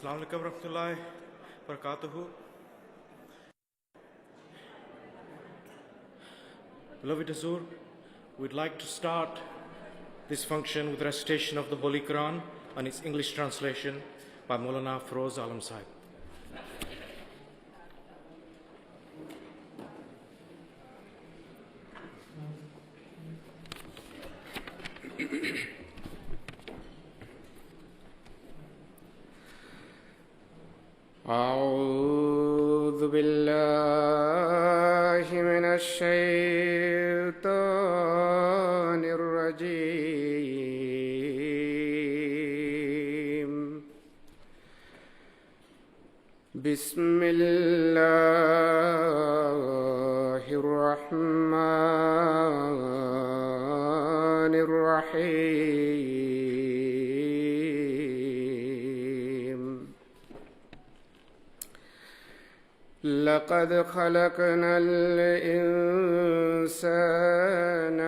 Assalamu alaikum warahmatullahi wabarakatuh. Beloved Azur, we'd like to start this function with recitation of the Holy Quran and its English translation by Maulana Feroz Alam Sahib. أعوذ بالله من الشيطان الرجيم بسم الله الرحمن الرحيم لقد خلقنا الإنسان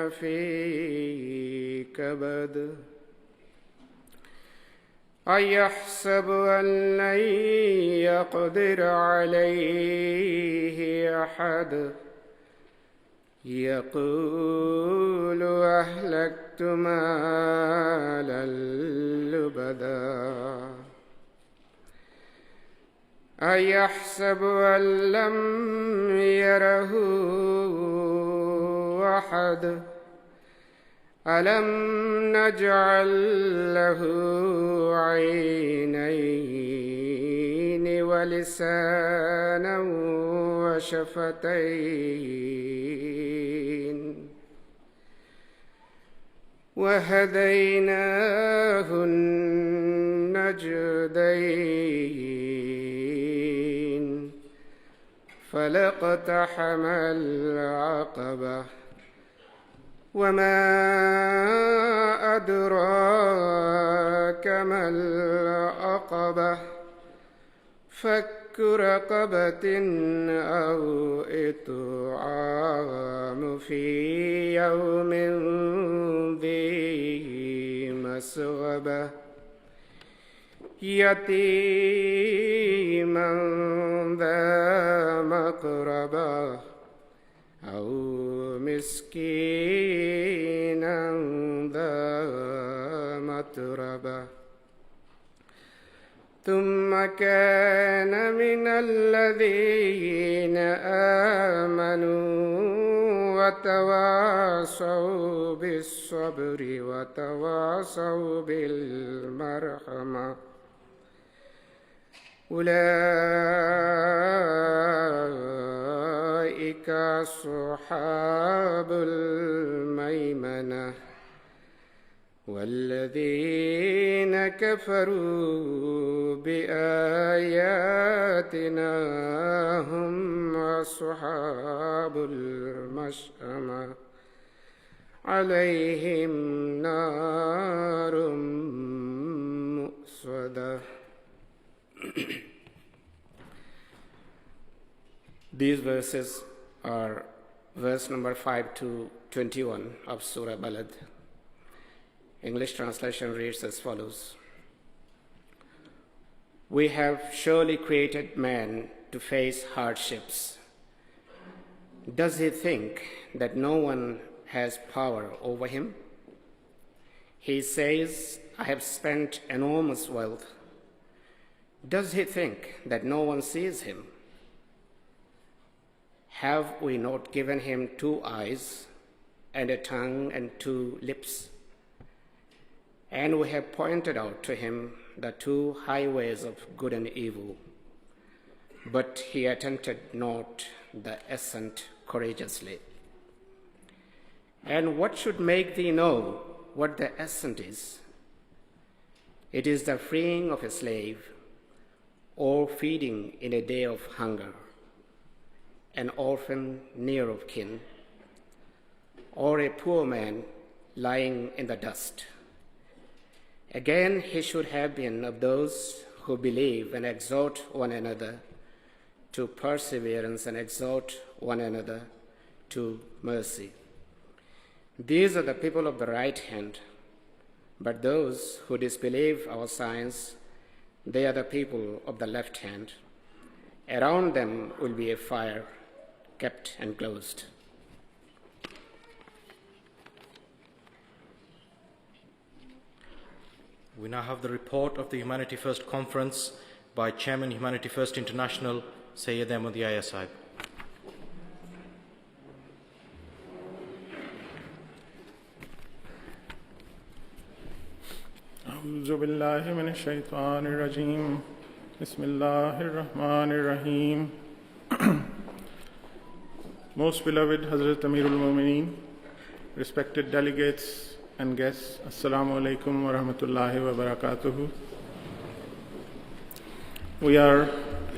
في كبد أيحسب أن لن يقدر عليه أحد يقول أهلكت مالا لبدا أيحسب أن لم يره أحد ألم نجعل له عينين ولسانا وشفتين وهديناه النجدين فلاقتحم العقبة وما أدراك ما العقبة فك رقبة أو إطعام في يوم ذي مسغبة يتيما ذا مقربة أو مسكينا ذا متربة ثم كان من الذين آمنوا وتواصوا بالصبر وتواصوا بالمرحمة أولئك أصحاب الميمنة والذين كفروا بآياتنا هم أصحاب المشأمة عليهم نار مؤصدة. These verses are verse number 5 to 21 of Surah Balad. English translation reads as follows. We have surely created man to face hardships. Does he think that no one has power over him? He says, I have spent enormous wealth. Does he think that no one sees him? Have we not given him 2 eyes and a tongue and 2 lips? And we have pointed out to him the 2 highways of good and evil. But he attempted not the ascent courageously. And what should make thee know what the ascent is? It is the freeing of a slave, or feeding in a day of hunger, an orphan near of kin, or a poor man lying in the dust. Again, he should have been of those who believe and exhort one another to perseverance and exhort one another to mercy. These are the people of the right hand, but those who disbelieve our signs They are the people of the left hand. Around them will be a fire kept enclosed. We now have the report of the Humanity First Conference by Chairman Humanity First International, Sayyid Ahmad Yahya Sahib. أعوذ بالله من الشيطان الرجيم بسم الله الرحمن الرحيم Most beloved Hazrat Amirul Mumineen, respected delegates and guests, Assalamu alaikum wa rahmatullahi wa barakatuhu. We are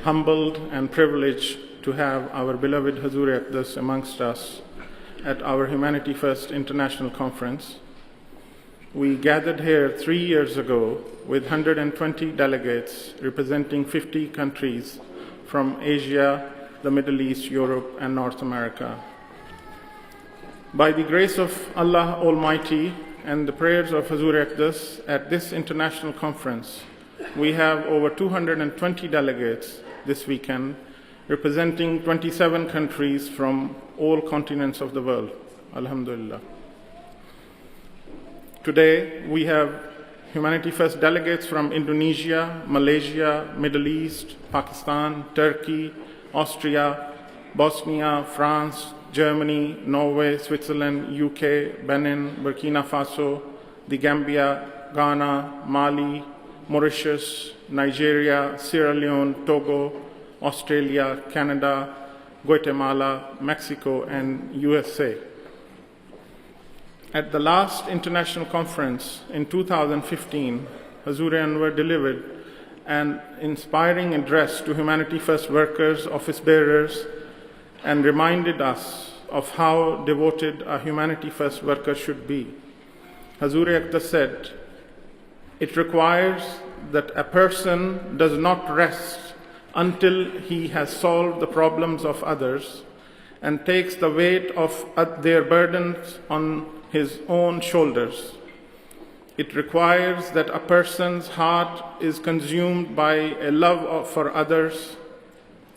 humbled and privileged to have our beloved Hazur Aqdas amongst us at our Humanity First International Conference. We gathered here 3 years ago with 120 delegates representing 50 countries from Asia, the Middle East, Europe, and North America. By the grace of Allah Almighty and the prayers of Hazur Aqdas at this international conference, we have over 220 delegates this weekend representing 27 countries from all continents of the world. Alhamdulillah. Today, we have Humanity First delegates from Indonesia, Malaysia, Middle East, Pakistan, Turkey, Austria, Bosnia, France, Germany, Norway, Switzerland, UK, Benin, Burkina Faso, the Gambia, Ghana, Mali, Mauritius, Nigeria, Sierra Leone, Togo, Australia, Canada, Guatemala, Mexico, and USA. At the last international conference in 2015, Hazur Anwar delivered an inspiring address to Humanity First workers, office bearers, and reminded us of how devoted a Humanity First worker should be. Hazur Aqdas said, "It requires that a person does not rest until he has solved the problems of others and takes the weight of their burdens on his own shoulders. It requires that a person's heart is consumed by a love for others,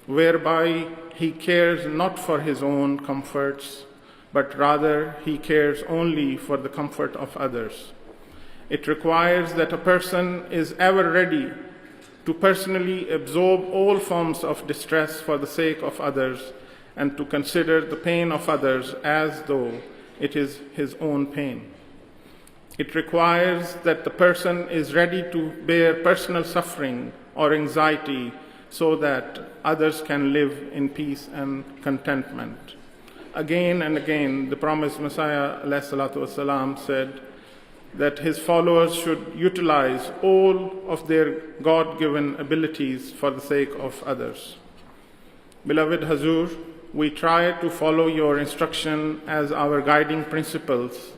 whereby he cares not for his own comforts, but rather he cares only for the comfort of others. It requires that a person is ever ready to personally absorb all forms of distress for the sake of others and to consider the pain of others as though it is his own pain. It requires that the person is ready to bear personal suffering or anxiety so that others can live in peace and contentment." Again and again, the promised Messiah ﷺ said that his followers should utilize all of their God-given abilities for the sake of others. Beloved Hazur, we try to follow your instruction as our guiding principles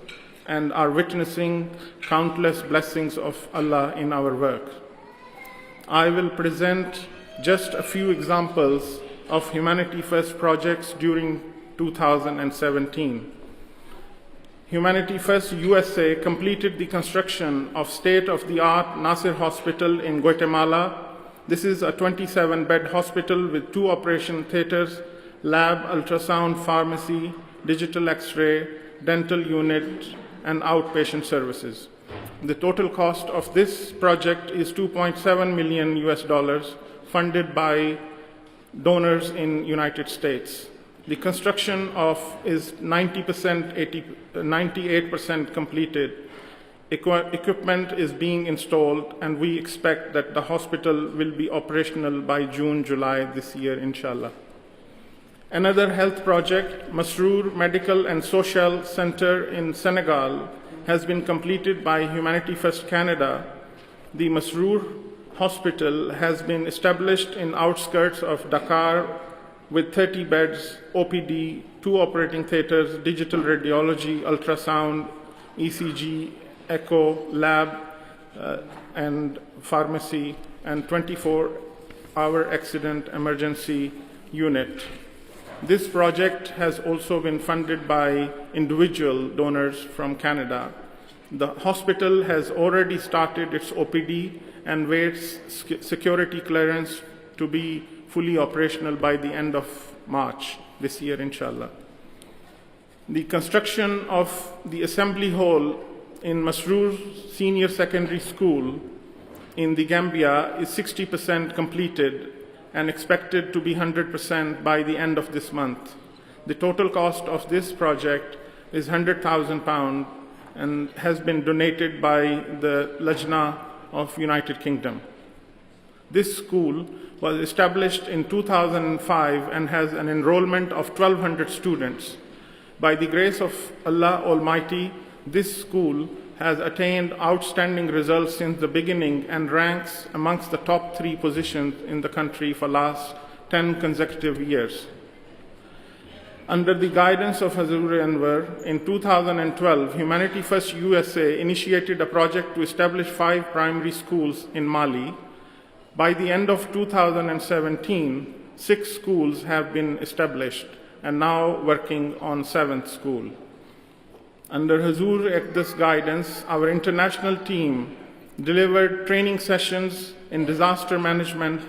and are witnessing countless blessings of Allah in our work. I will present just a few examples of Humanity First projects during 2017. Humanity First USA completed the construction of state-of-the-art Nasser Hospital in Guatemala. This is a 27-bed hospital with 2 operation theaters, lab, ultrasound, pharmacy, digital X-ray, dental unit, and outpatient services. The total cost of this project is $2.7 million funded by donors in United States. The construction is 98% completed. Equipment is being installed, and we expect that the hospital will be operational by June, July this year, inshallah. Another health project, Masroor Medical and Social Center in Senegal, has been completed by Humanity First Canada. The Masroor Hospital has been established in outskirts of Dakar with 30 beds, OPD, 2 operating theaters, digital radiology, ultrasound, ECG, echo, lab, and pharmacy, and 24-hour accident emergency unit. This project has also been funded by individual donors from Canada. The hospital has already started its OPD and waits security clearance to be fully operational by the end of March this year, inshallah. The construction of the assembly hall in Masroor Senior Secondary School in the Gambia is 60% completed and expected to be 100% by the end of this month. The total cost of this project is £100,000 and has been donated by the Lajna of United Kingdom. This school was established in 2005 and has an enrollment of 1,200 students. By the grace of Allah Almighty, this school has attained outstanding results since the beginning and ranks amongst the top 3 positions in the country for last 10 consecutive years. Under the guidance of Hazur Anwar, in 2012, Humanity First USA initiated a project to establish 5 primary schools in Mali. By the end of 2017, 6 schools have been established and now working on 7th school. Under Hazur Ekda's guidance, our international team delivered training sessions in disaster management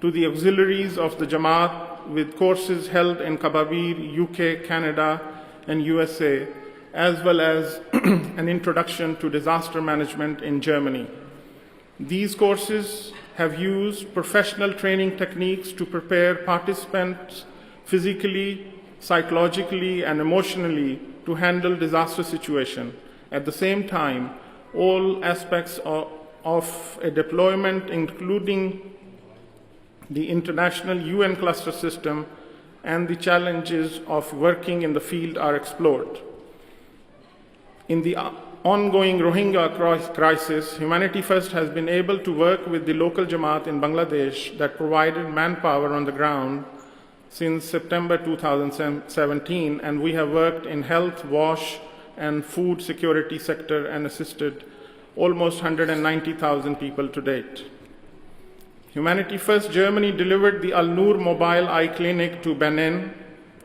to the auxiliaries of the Jamaat with courses held in Kababir, UK, Canada, and USA, as well as an introduction to disaster management in Germany. These courses have used professional training techniques to prepare participants physically, psychologically, and emotionally to handle disaster situations. At the same time, all aspects of a deployment, including the international UN cluster system and the challenges of working in the field, are explored. In the ongoing Rohingya crisis, Humanity First has been able to work with the local Jamaat in Bangladesh that provided manpower on the ground since September 2017, and we have worked in health, wash, and food security sector and assisted almost 190,000 people to date. Humanity First Germany delivered the Al-Nur Mobile Eye Clinic to Benin.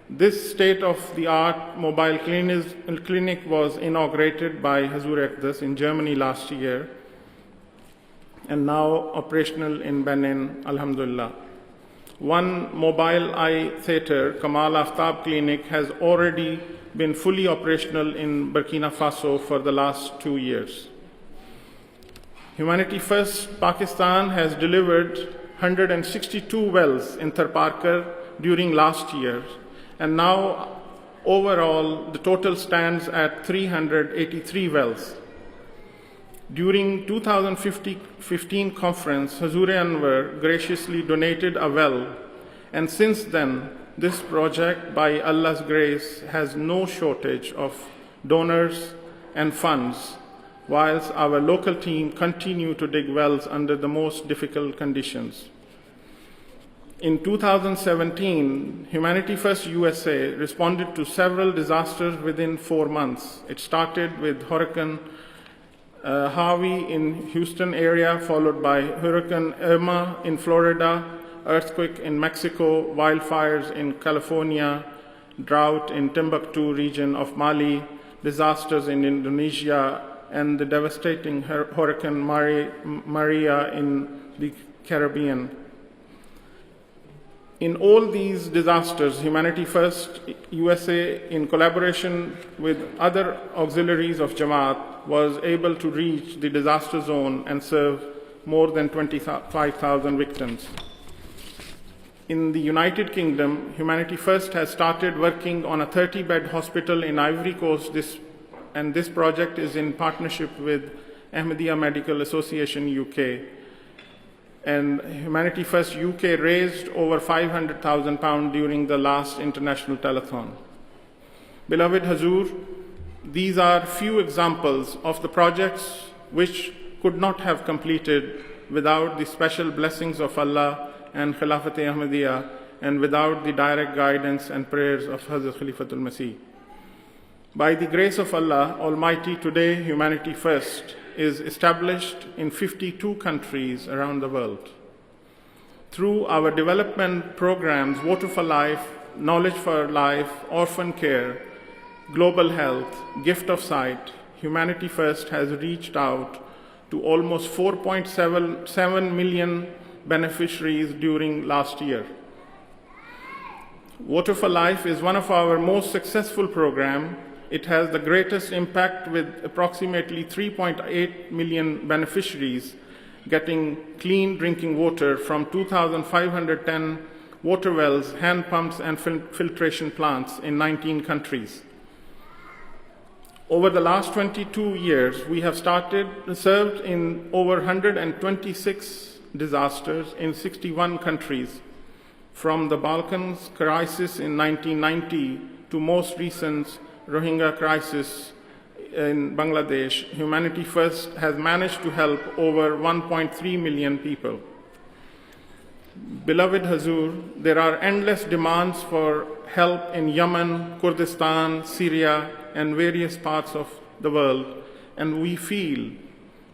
This state-of-the-art mobile clinic was inaugurated by Hazur Ekdas in Germany last year and now operational in Benin, alhamdulillah. One mobile eye theater, Kamal Aftab Clinic, has already been fully operational in Burkina Faso for the last 2 years. Humanity First Pakistan has delivered 162 wells in Tharparkar during last year, and now overall the total stands at 383 wells. During 2015 conference, Hazur Anwar graciously donated a well, and since then, this project, by Allah's grace, has no shortage of donors and funds, whilst our local team continue to dig wells under the most difficult conditions. In 2017, Humanity First USA responded to several disasters within 4 months. It started with Hurricane Harvey in Houston area, followed by Hurricane Irma in Florida, earthquake in Mexico, wildfires in California, drought in Timbuktu region of Mali, disasters in Indonesia, and the devastating Hurricane Maria in the Caribbean. In all these disasters, Humanity First USA, in collaboration with other auxiliaries of Jamaat, was able to reach the disaster zone and serve more than 25,000 victims. In the United Kingdom, Humanity First has started working on a 30-bed hospital in Ivory Coast, and this project is in partnership with Ahmadiyya Medical Association UK. And Humanity First UK raised over £500,000 during the last international telethon. Beloved Hazur, these are few examples of the projects which could not have completed without the special blessings of Allah and Khilafat-e Ahmadiyya, and without the direct guidance and prayers of Hazrat Khalifatul Masih. By the grace of Allah Almighty, today Humanity First is established in 52 countries around the world. Through our development programs, Water for Life, Knowledge for Life, Orphan Care, Global Health, Gift of Sight, Humanity First has reached out to almost 4.7 million beneficiaries during last year. Water for Life is one of our most successful programs. It has the greatest impact with approximately 3.8 million beneficiaries getting clean drinking water from 2,510 water wells, hand pumps, and filtration plants in 19 countries. Over the last 22 years, we have served in over 126 disasters in 61 countries, from the Balkans crisis in 1990 to most recent Rohingya crisis in Bangladesh. Humanity First has managed to help over 1.3 million people. Beloved Hazur, there are endless demands for help in Yemen, Kurdistan, Syria, and various parts of the world, and we feel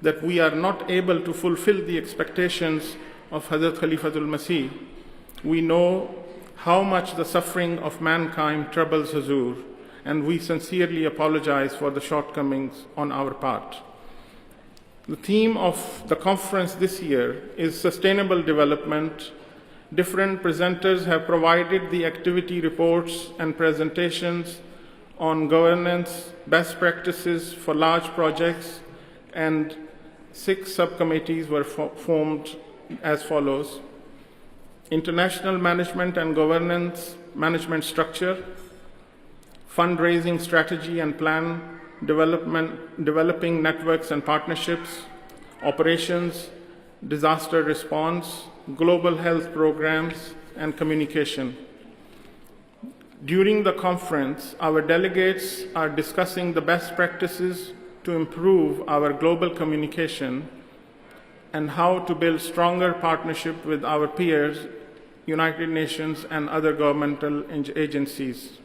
that we are not able to fulfill the expectations of Hazrat Khalifatul Masih. We know how much the suffering of mankind troubles Hazur, and we sincerely apologize for the shortcomings on our part. The theme of the conference this year is sustainable development. Different presenters have provided the activity reports and presentations on governance, best practices for large projects, and 6 subcommittees were formed as follows: international management and governance management structure, fundraising strategy and plan, developing networks and partnerships, operations, disaster response, global health programs, and communication. During the conference, our delegates are discussing the best practices to improve our global communication and how to build stronger partnership with our peers, United Nations, and other governmental agencies.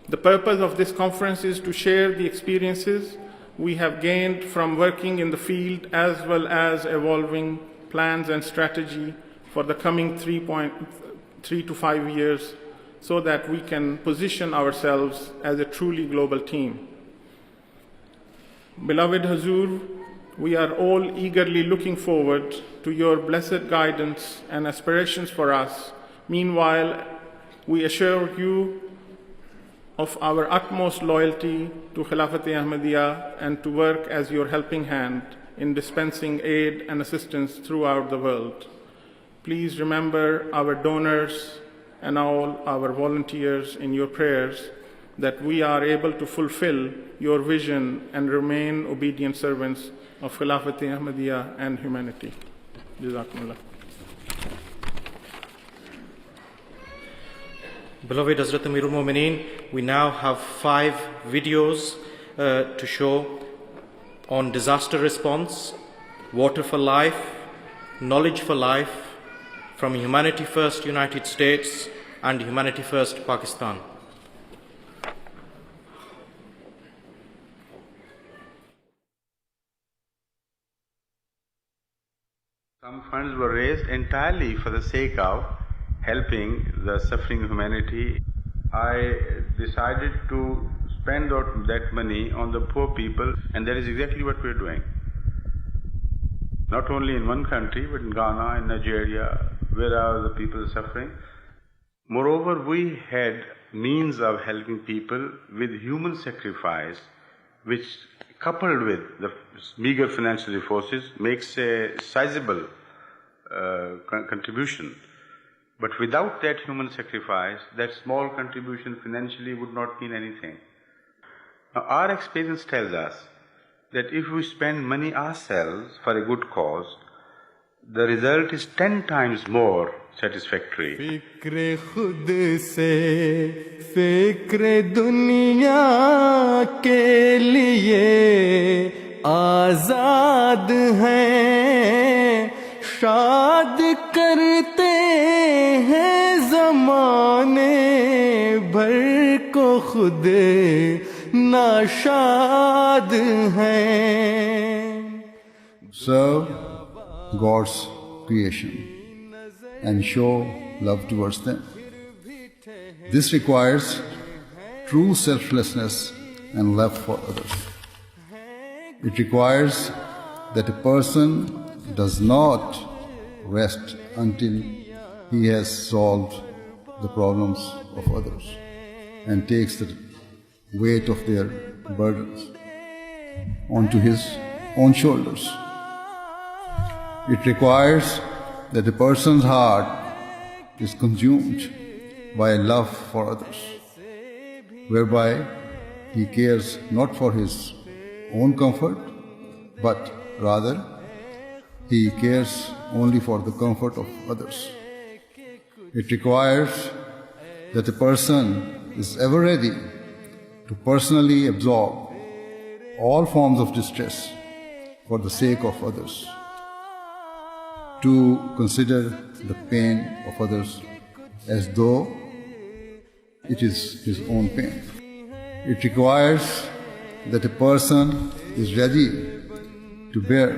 The purpose of this conference is to share the experiences we have gained from working in the field, as well as evolving plans and strategy for the coming 3 to 5 years, so that we can position ourselves as a truly global team. Beloved Hazur, we are all eagerly looking forward to your blessed guidance and aspirations for us. Meanwhile, we assure you of our utmost loyalty to Khilafat-e-Ahmadiyya and to work as your helping hand in dispensing aid and assistance throughout the world. Please remember our donors and all our volunteers in your prayers, that we are able to fulfill your vision and remain obedient servants of Khilafat-e-Ahmadiyya and humanity. Jazakumullah. Beloved Hazrat Amirul Mumineen, we now have 5 videos to show on disaster response, water for life, knowledge for life, from Humanity First United States and Humanity First Pakistan. Some funds were raised entirely for the sake of helping the suffering humanity. I decided to spend that money on the poor people, and that is exactly what we are doing. Not only in one country, but in Ghana, in Nigeria, where are the people suffering. Moreover, we had means of helping people with human sacrifice, which, coupled with the meager financial resources, makes a sizable contribution. But without that human sacrifice, that small contribution financially would not mean anything. Now, our experience tells us that if we spend money ourselves for a good cause, the result is 10 times more satisfactory. fikre khud se fikre duniya ke liye azad hain, shad karte hain zamane bhar ko khud nashad hain. Serve God's creation and show love towards them. This requires true selflessness and love for others. It requires that a person does not rest until he has solved the problems of others and takes the weight of their burdens onto his own shoulders. It requires that a person's heart is consumed by love for others, whereby he cares not for his own comfort, but rather he cares only for the comfort of others. It requires that a person is ever ready to personally absorb all forms of distress for the sake of others, to consider the pain of others as though it is his own pain. It requires that a person is ready to bear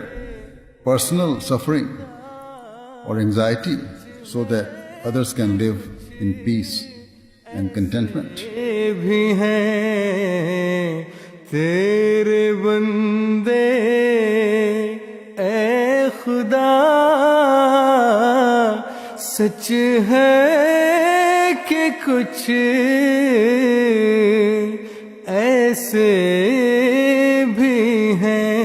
personal suffering or anxiety so that others can live in peace and contentment. भी हैं तेरे बंदे ऐ खुदा, सच है कि कुछ ऐसे भी हैं.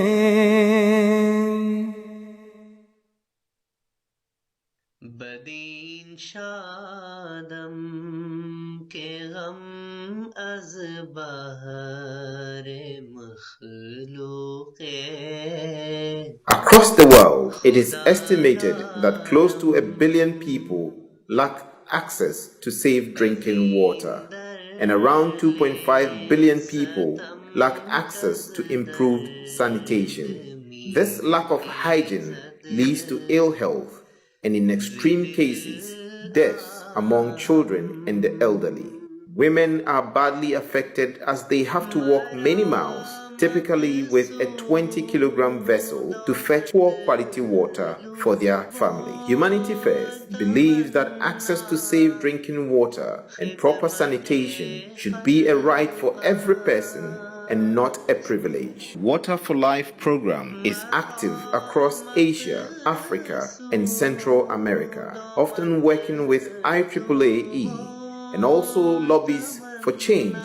बदीन शादम के गम अज बहर मखलूक़े. Across the world, it is estimated that close to 1 billion people lack access to safe drinking water, and around 2.5 billion people lack access to improved sanitation. This lack of hygiene leads to ill health and, in extreme cases, deaths among children and the elderly. Women are badly affected as they have to walk many miles, typically with a 20-kilogram vessel, to fetch poor quality water for their family. Humanity First believes that access to safe drinking water and proper sanitation should be a right for every person and not a privilege. Water for Life program is active across Asia, Africa, and Central America, often working with IAAE, and also lobbies for change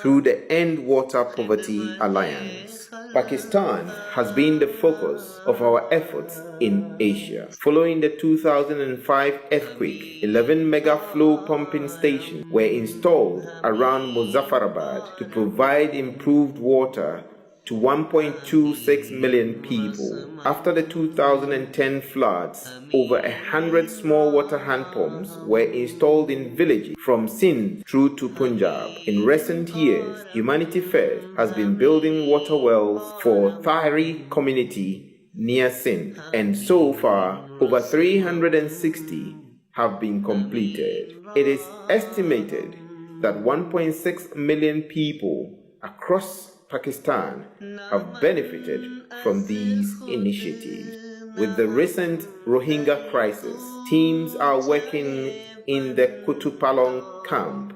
through the End Water Poverty Alliance. Pakistan has been the focus of our efforts in Asia. Following the 2005 earthquake, 11 mega flow pumping stations were installed around Muzaffarabad to provide improved water to 1.26 million people. After the 2010 floods, over 100 small water hand pumps were installed in villages from Sindh through to Punjab. In recent years, Humanity First has been building water wells for Thari community near Sindh, and so far, over 360 have been completed. It is estimated that 1.6 million people across Pakistan have benefited from these initiatives. With the recent Rohingya crisis, teams are working in the Kutupalong camp,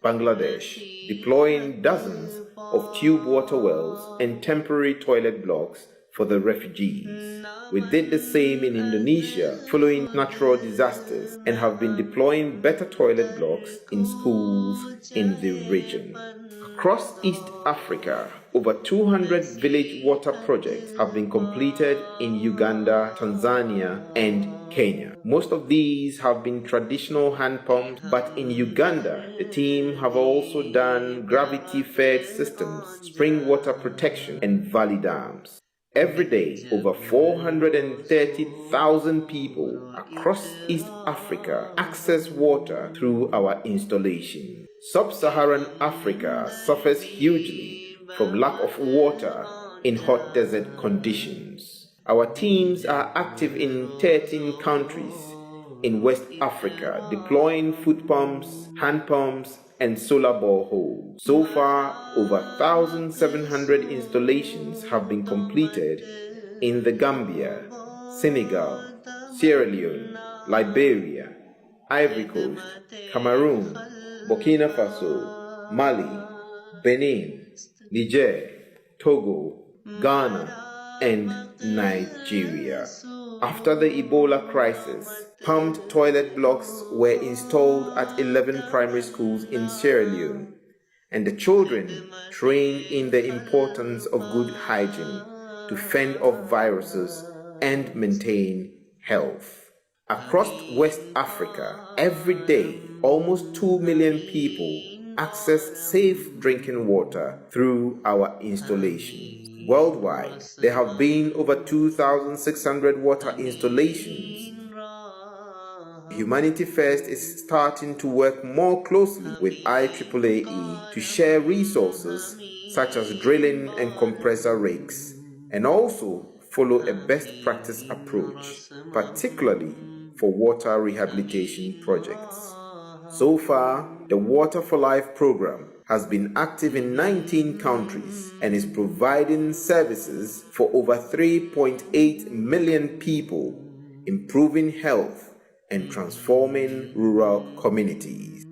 Bangladesh, deploying dozens of tube water wells and temporary toilet blocks for the refugees. We did the same in Indonesia following natural disasters and have been deploying better toilet blocks in schools in the region. Across East Africa, over 200 village water projects have been completed in Uganda, Tanzania, and Kenya. Most of these have been traditional hand pumps, but in Uganda, the team have also done gravity-fed systems, spring water protection, and valley dams. Every day, over 430,000 people across East Africa access water through our installation. Sub-Saharan Africa suffers hugely from lack of water in hot desert conditions. Our teams are active in 13 countries in West Africa, deploying foot pumps, hand pumps, and solar boreholes. So far, over 1,700 installations have been completed in the Gambia, Senegal, Sierra Leone, Liberia, Ivory Coast, Cameroon, Burkina Faso, Mali, Benin, Niger, Togo, Ghana, and Nigeria. After the Ebola crisis, pumped toilet blocks were installed at 11 primary schools in Sierra Leone, and the children trained in the importance of good hygiene to fend off viruses and maintain health. Across West Africa, every day, almost 2 million people access safe drinking water through our installations. Worldwide, there have been over 2,600 water installations. Humanity First is starting to work more closely with IAAE to share resources such as drilling and compressor rigs, and also follow a best practice approach, particularly for water rehabilitation projects. So far, the Water for Life program has been active in 19 countries and is providing services for over 3.8 million people, improving health and transforming rural communities.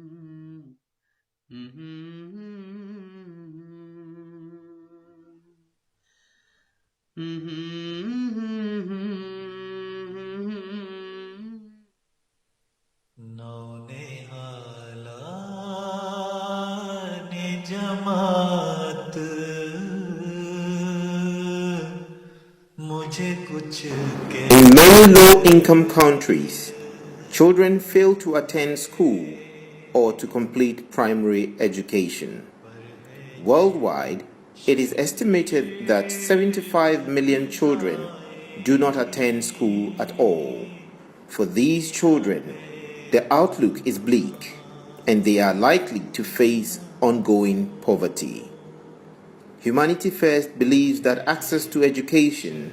In many low-income countries, children fail to attend school or to complete primary education. Worldwide, it is estimated that 75 million children do not attend school at all. For these children, the outlook is bleak, and they are likely to face ongoing poverty. Humanity First believes that access to education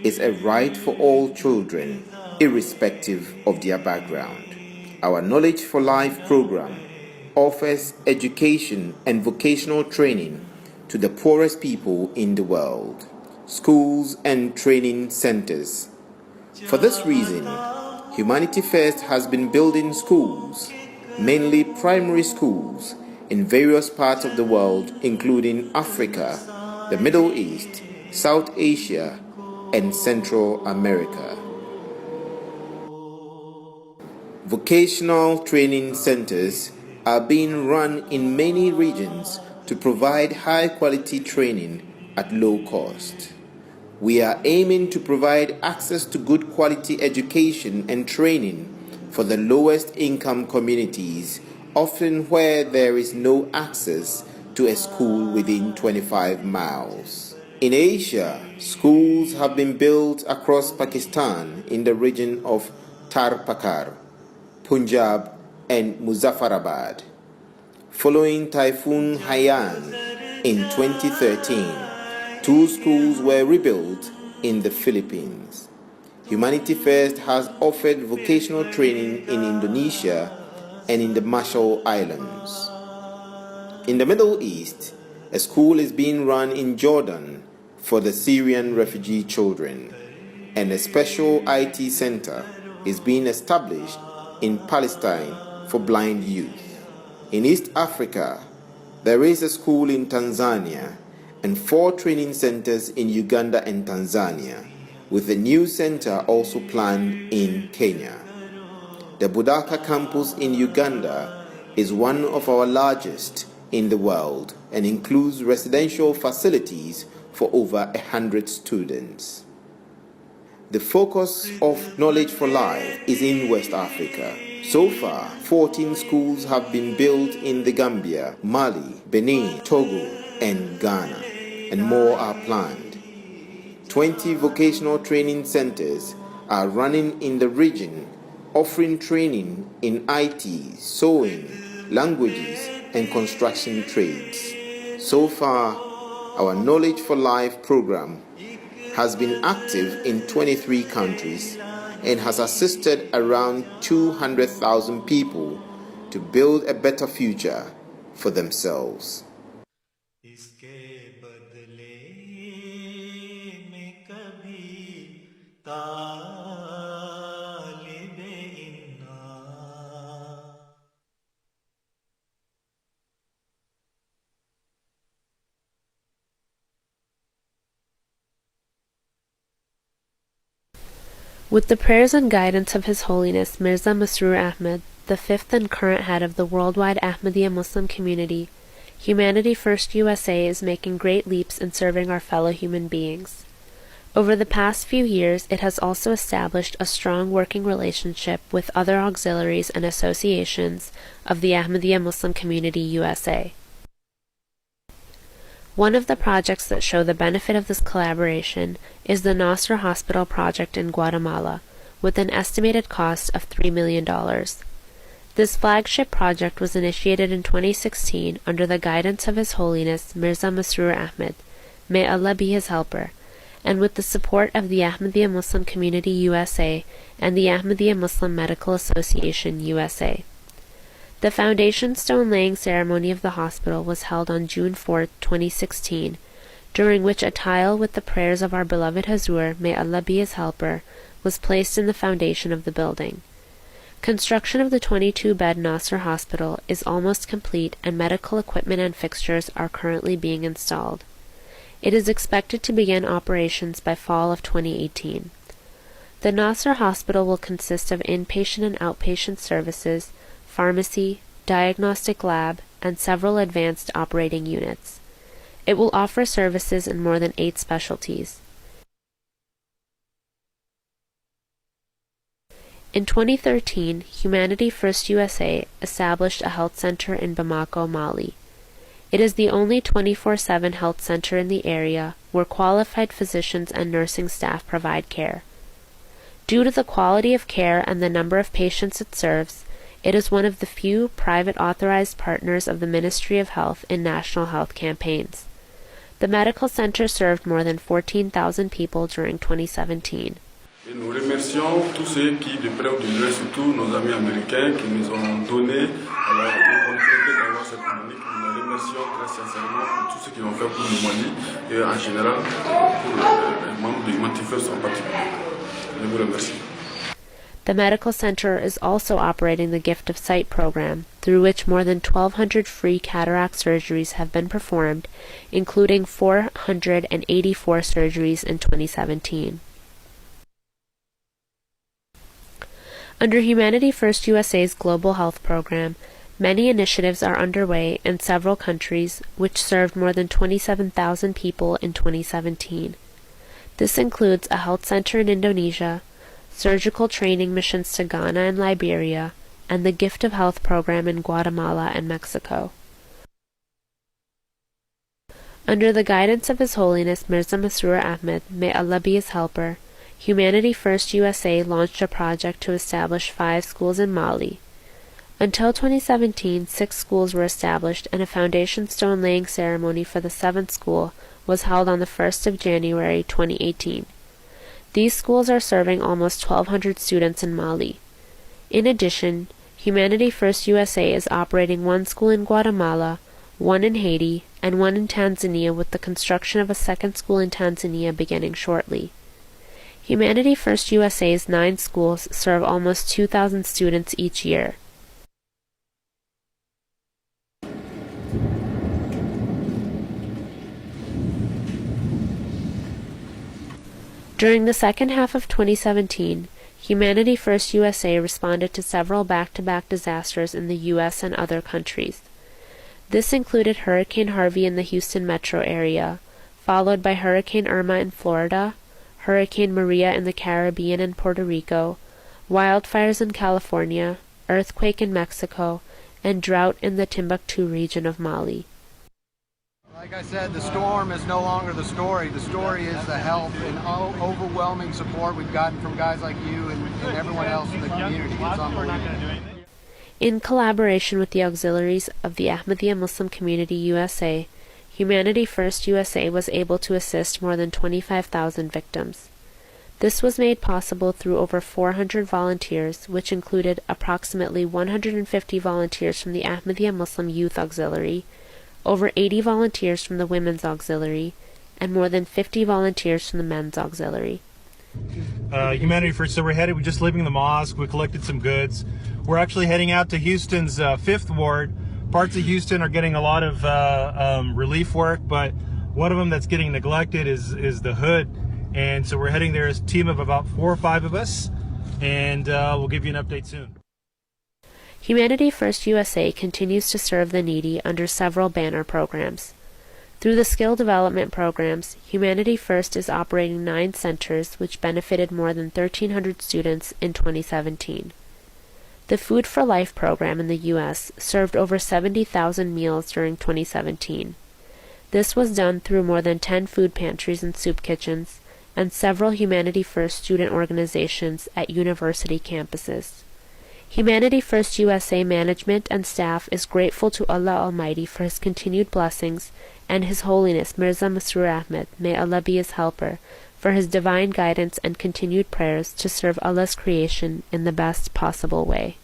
is a right for all children, irrespective of their background. Our Knowledge for Life program offers education and vocational training to the poorest people in the world, schools and training centers. For this reason, Humanity First has been building schools, mainly primary schools, in various parts of the world, including Africa, the Middle East, South Asia, and Central America. Vocational training centers are being run in many regions to provide high-quality training at low cost. We are aiming to provide access to good quality education and training for the lowest income communities, often where there is no access to a school within 25 miles. In Asia, schools have been built across Pakistan in the region of Tarpakar, Punjab, and Muzaffarabad. Following Typhoon Haiyan in 2013, 2 schools were rebuilt in the Philippines. Humanity First has offered vocational training in Indonesia and in the Marshall Islands. In the Middle East, a school is being run in Jordan for the Syrian refugee children, and a special IT center is being established in Palestine for blind youth. In East Africa, there is a school in Tanzania and 4 training centers in Uganda and Tanzania, with a new center also planned in Kenya. The Budaka campus in Uganda is one of our largest in the world and includes residential facilities for over 100 students. The focus of Knowledge for Life is in West Africa. So far, 14 schools have been built in the Gambia, Mali, Benin, Togo, and Ghana, and more are planned. 20 vocational training centers are running in the region, offering training in IT, sewing, languages, and construction trades. So far, our Knowledge for Life program has been active in 23 countries and has assisted around 200,000 people to build a better future for themselves. With the prayers and guidance of His Holiness Mirza Masroor Ahmad, the fifth and current head of the worldwide Ahmadiyya Muslim community, Humanity First USA is making great leaps in serving our fellow human beings. Over the past few years, it has also established a strong working relationship with other auxiliaries and associations of the Ahmadiyya Muslim Community USA. One of the projects that show the benefit of this collaboration is the Nasr Hospital project in Guatemala, with an estimated cost of $3 million. This flagship project was initiated in 2016 under the guidance of His Holiness Mirza Masroor Ahmad, may Allah be his helper, and with the support of the Ahmadiyya Muslim Community USA and the Ahmadiyya Muslim Medical Association USA. The foundation stone laying ceremony of the hospital was held on June 4, 2016, during which a tile with the prayers of our beloved Hazur, may Allah be his helper, was placed in the foundation of the building. Construction of the 22-bed Nasr Hospital is almost complete and medical equipment and fixtures are currently being installed. It is expected to begin operations by fall of 2018. The Nasr Hospital will consist of inpatient and outpatient services, pharmacy, diagnostic lab, and several advanced operating units. It will offer services in more than 8 specialties. In 2013, Humanity First USA established a health center in Bamako, Mali. It is the only 24/7 health center in the area where qualified physicians and nursing staff provide care. Due to the quality of care and the number of patients it serves, it is one of the few private authorized partners of the Ministry of Health in national health campaigns. The medical center served more than 14,000 people during 2017. Et nous remercions tous ceux qui, de près ou de loin, surtout nos amis américains, qui nous ont donné l'opportunité d'avoir cette chronique. Nous les remercions très sincèrement pour tout ce qu'ils ont fait pour le Mali et en général pour les membres de Humanity First en particulier. Je vous remercie. The medical center is also operating the Gift of Sight program, through which more than 1,200 free cataract surgeries have been performed, including 484 surgeries in 2017. Under Humanity First USA's Global Health Program, many initiatives are underway in several countries which served more than 27,000 people in 2017. This includes a health center in Indonesia, surgical training missions to Ghana and Liberia, and the Gift of Health program in Guatemala and Mexico. Under the guidance of His Holiness Mirza Masroor Ahmad, may Allah be his helper, Humanity First USA launched a project to establish 5 schools in Mali. Until 2017, 6 schools were established and a foundation stone laying ceremony for the 7th school was held on the 1st of January 2018. These schools are serving almost 1,200 students in Mali. In addition, Humanity First USA is operating 1 school in Guatemala, 1 in Haiti, and 1 in Tanzania, with the construction of a 2nd school in Tanzania beginning shortly. Humanity First USA's 9 schools serve almost 2,000 students each year. During the second half of 2017, Humanity First USA responded to several back-to-back disasters in the U.S. and other countries. This included Hurricane Harvey in the Houston metro area, followed by Hurricane Irma in Florida, Hurricane Maria in the Caribbean and Puerto Rico, wildfires in California, earthquake in Mexico, and drought in the Timbuktu region of Mali. Like I said, the storm is no longer the story. The story is the help and overwhelming support we've gotten from guys like you and everyone else in the community. It's unbelievable. In collaboration with the auxiliaries of the Ahmadiyya Muslim Community USA, Humanity First USA was able to assist more than 25,000 victims. This was made possible through over 400 volunteers, which included approximately 150 volunteers from the Ahmadiyya Muslim Youth Auxiliary, over 80 volunteers from the Women's Auxiliary, and more than 50 volunteers from the Men's Auxiliary. Humanity First, so we're just leaving the mosque. We collected some goods. We're actually heading out to Houston's 5th ward. Parts of Houston are getting a lot of relief work, but one of them that's getting neglected is the hood. And so we're heading there as a team of about 4 or 5 of us, and we'll give you an update soon. Humanity First USA continues to serve the needy under several banner programs. Through the skill development programs, Humanity First is operating 9 centers which benefited more than 1,300 students in 2017. The Food for Life program in the U.S. served over 70,000 meals during 2017. This was done through more than 10 food pantries and soup kitchens, and several Humanity First student organizations at university campuses. Humanity First USA management and staff is grateful to Allah Almighty for His continued blessings and His Holiness Mirza Masroor Ahmed, may Allah be his helper, for his divine guidance and continued prayers to serve Allah's creation in the best possible way.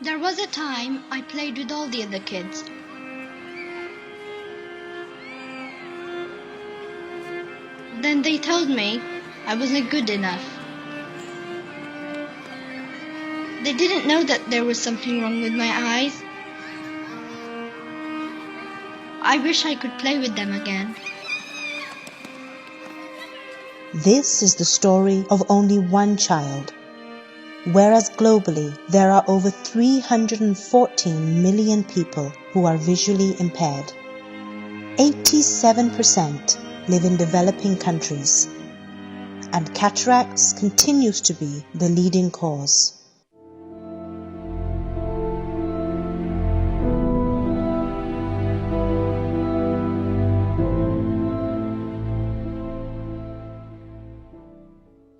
There was a time I played with all the other kids. Then they told me I wasn't good enough. They didn't know that there was something wrong with my eyes. I wish I could play with them again. This is the story of only one child. Whereas globally, there are over 314 million people who are visually impaired. 87% live in developing countries, and cataracts continues to be the leading cause.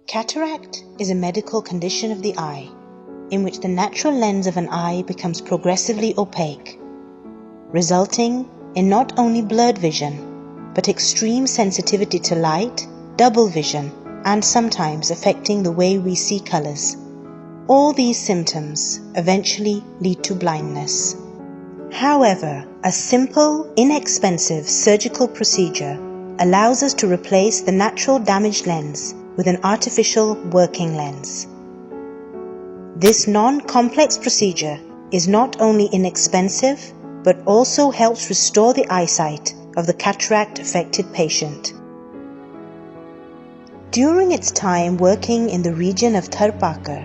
Cataract is a medical condition of the eye, in which the natural lens of an eye becomes progressively opaque, resulting in not only blurred vision, but extreme sensitivity to light, double vision, and sometimes affecting the way we see colors. All these symptoms eventually lead to blindness. However, a simple, inexpensive surgical procedure allows us to replace the natural damaged lens with an artificial working lens. This non-complex procedure is not only inexpensive, but also helps restore the eyesight of the cataract-affected patient. During its time working in the region of Tharparkar,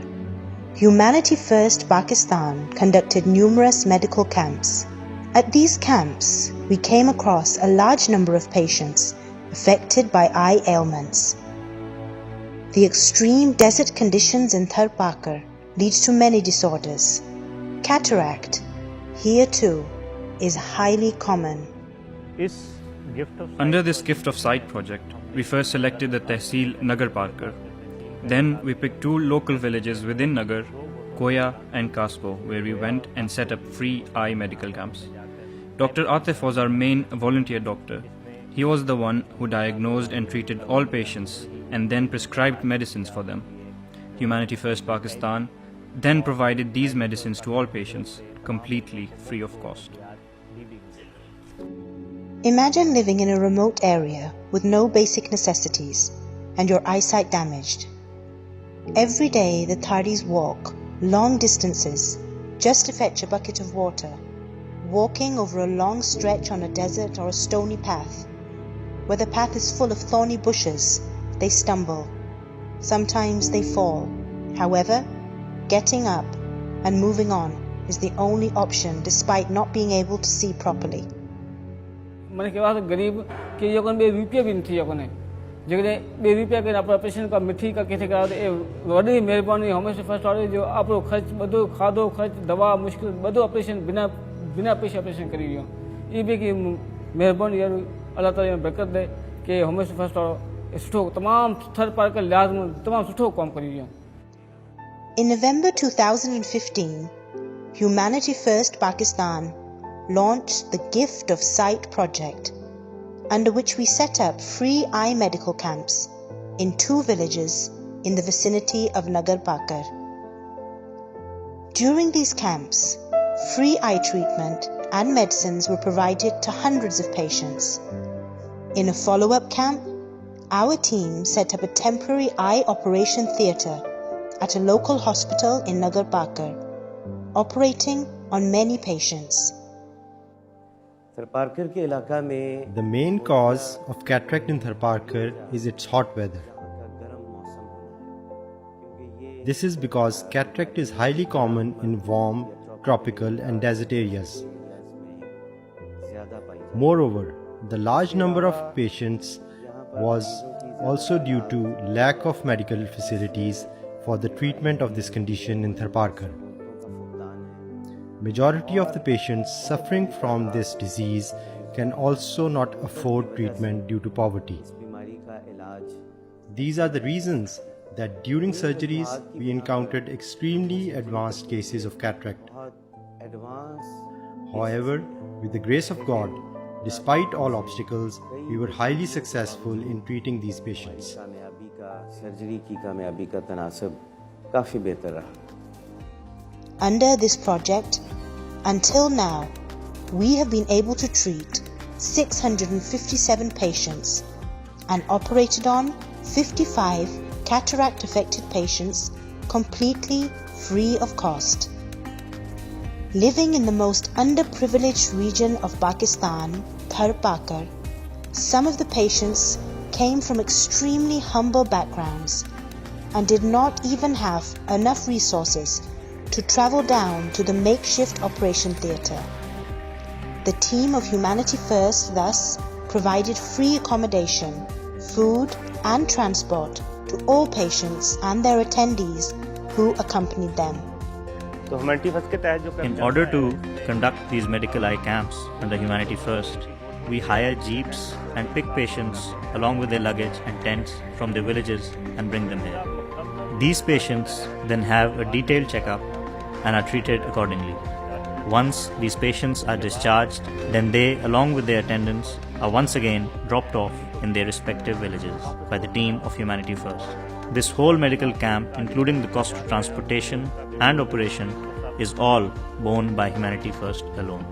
Humanity First Pakistan conducted numerous medical camps. At these camps, we came across a large number of patients affected by eye ailments. The extreme desert conditions in Tharparkar leads to many disorders. Cataract, here too, is highly common. Under this Gift of Sight project, we first selected the Tehsil Nagar Parkar. Then we picked 2 local villages within Nagar, Koya and Kaspo, where we went and set up free eye medical camps. Dr. Atif was our main volunteer doctor. He was the one who diagnosed and treated all patients and then prescribed medicines for them. Humanity First Pakistan then provided these medicines to all patients, completely free of cost. Imagine living in a remote area with no basic necessities and your eyesight damaged. Every day the Thardis walk long distances just to fetch a bucket of water, walking over a long stretch on a desert or a stony path. Where the path is full of thorny bushes, they stumble. Sometimes they fall. However, getting up and moving on is the only option despite not being able to see properly. मैंने कहा तो गरीब कि ये कौन बे रुपया भी नहीं थी कोने जगने बे रुपया के आप ऑपरेशन का मिठी का कैसे करा ए वडी मेहरबानी हमेशा फर्स्ट ऑर्डर जो आप खर्च बदो खादो खर्च दवा मुश्किल बदो ऑपरेशन बिना पैसे ऑपरेशन करी लियो ये भी कि मेहरबानी यार अल्लाह ताला ने बरकत दे कि हमेशा फर्स्ट ऑर्डर सुठो तमाम थर्ड पार्ट का लिहाज में तमाम सुठो काम करी लियो. In November 2015, Humanity First Pakistan launched the Gift of Sight project under which we set up free eye medical camps in 2 villages in the vicinity of Nagar Pakar. During these camps, free eye treatment and medicines were provided to hundreds of patients. In a follow-up camp, our team set up a temporary eye operation theatre at a local hospital in Nagar Pakar, operating on many patients. The main cause of cataract in Tharparkar is its hot weather. This is because cataract is highly common in warm, tropical and desert areas. Moreover, the large number of patients was also due to lack of medical facilities for the treatment of this condition in Tharparkar. Majority of the patients suffering from this disease can also not afford treatment due to poverty. These are the reasons that during surgeries we encountered extremely advanced cases of cataract. However, with the grace of God, despite all obstacles, we were highly successful in treating these patients. Under this project, until now, we have been able to treat 657 patients and operated on 55 cataract-affected patients completely free of cost. Living in the most underprivileged region of Pakistan, Tharparkar, some of the patients came from extremely humble backgrounds and did not even have enough resources to travel down to the makeshift operation theatre. The team of Humanity First thus provided free accommodation, food and transport to all patients and their attendees who accompanied them. In order to conduct these medical eye camps under Humanity First, we hire jeeps and pick patients along with their luggage and tents from their villages and bring them here. These patients then have a detailed checkup and are treated accordingly. Once these patients are discharged, then they, along with their attendants, are once again dropped off in their respective villages by the team of Humanity First. This whole medical camp, including the cost of transportation and operation, is all borne by Humanity First alone.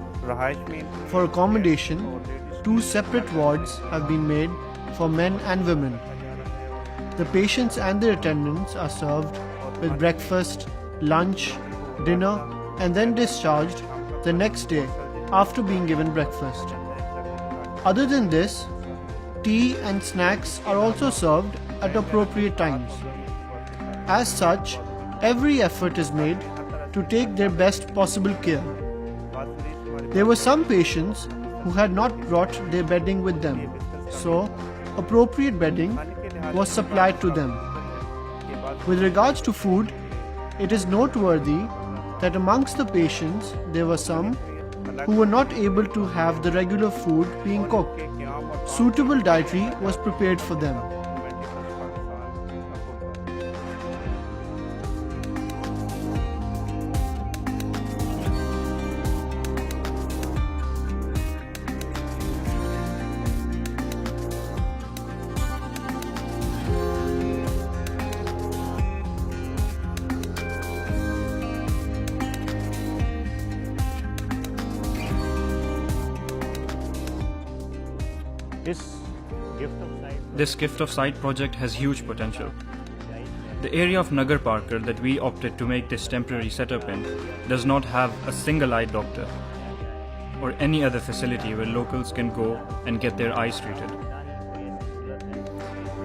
For accommodation, 2 separate wards have been made for men and women. The patients and their attendants are served with breakfast, lunch, dinner, and then discharged the next day after being given breakfast. Other than this, tea and snacks are also served at appropriate times. As such, every effort is made to take their best possible care. There were some patients who had not brought their bedding with them, so appropriate bedding was supplied to them. With regards to food, it is noteworthy that amongst the patients there were some who were not able to have the regular food being cooked. Suitable dietary was prepared for them. This Gift of Sight project has huge potential. The area of Nagar Pakar that we opted to make this temporary setup in does not have a single eye doctor or any other facility where locals can go and get their eyes treated.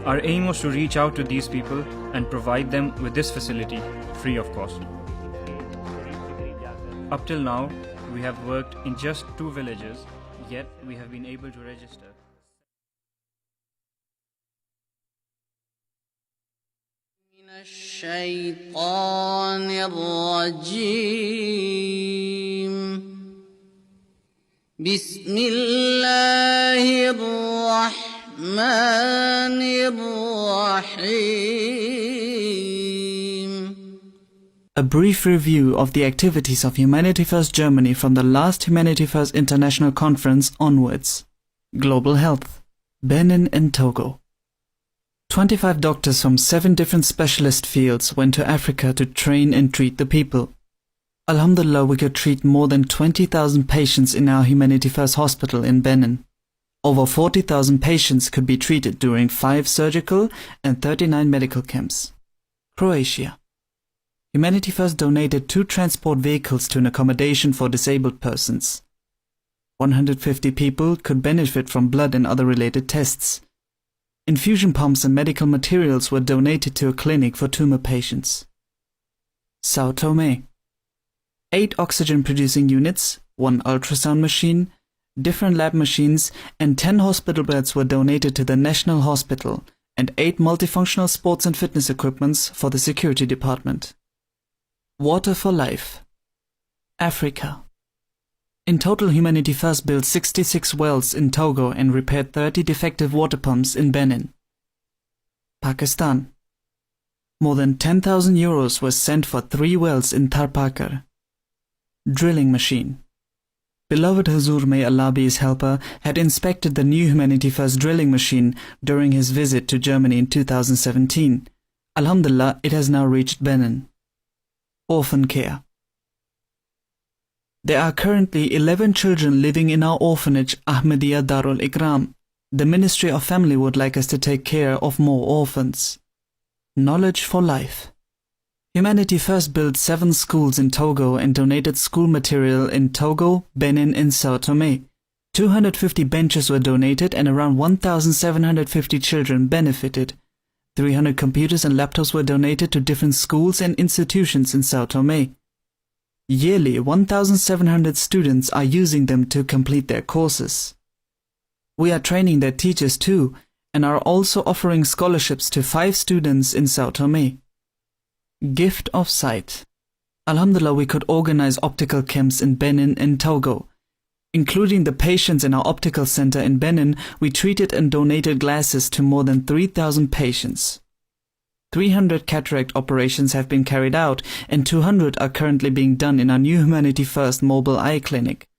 Our aim was to reach out to these people and provide them with this facility free of cost. Up till now, we have worked in just 2 villages, yet we have been able to register الشيطان الرجيم بسم الله الرحمن الرحيم. A brief review of the activities of Humanity First Germany from the last Humanity First International Conference onwards. Global Health. Benin and Togo. 25 doctors from 7 different specialist fields went to Africa to train and treat the people. Alhamdulillah, we could treat more than 20,000 patients in our Humanity First hospital in Benin. Over 40,000 patients could be treated during 5 surgical and 39 medical camps. Croatia. Humanity First donated 2 transport vehicles to an accommodation for disabled persons. 150 people could benefit from blood and other related tests. Infusion pumps and medical materials were donated to a clinic for tumor patients. Sao Tome. 8 oxygen-producing units, 1 ultrasound machine, different lab machines, and 10 hospital beds were donated to the National Hospital, and 8 multifunctional sports and fitness equipments for the security department. Water for Life. Africa. In total, Humanity First built 66 wells in Togo and repaired 30 defective water pumps in Benin. Pakistan. More than 10,000 euros was sent for 3 wells in Tharpakar. Drilling machine. Beloved Huzur, may Allah be his helper, had inspected the new Humanity First drilling machine during his visit to Germany in 2017. Alhamdulillah, it has now reached Benin. Orphan care. There are currently 11 children living in our orphanage Ahmadiyya Darul Ikram. The Ministry of Family would like us to take care of more orphans. Knowledge for Life. Humanity First built 7 schools in Togo and donated school material in Togo, Benin and Sao Tome. 250 benches were donated and around 1,750 children benefited. 300 computers and laptops were donated to different schools and institutions in Sao Tome. Yearly, 1,700 students are using them to complete their courses. We are training their teachers too, and are also offering scholarships to 5 students in Sao Tome. Gift of Sight. Alhamdulillah, we could organize optical camps in Benin and Togo. Including the patients in our optical center in Benin, we treated and donated glasses to more than 3,000 patients. 300 cataract operations have been carried out, and 200 are currently being done in our new Humanity First mobile eye clinic.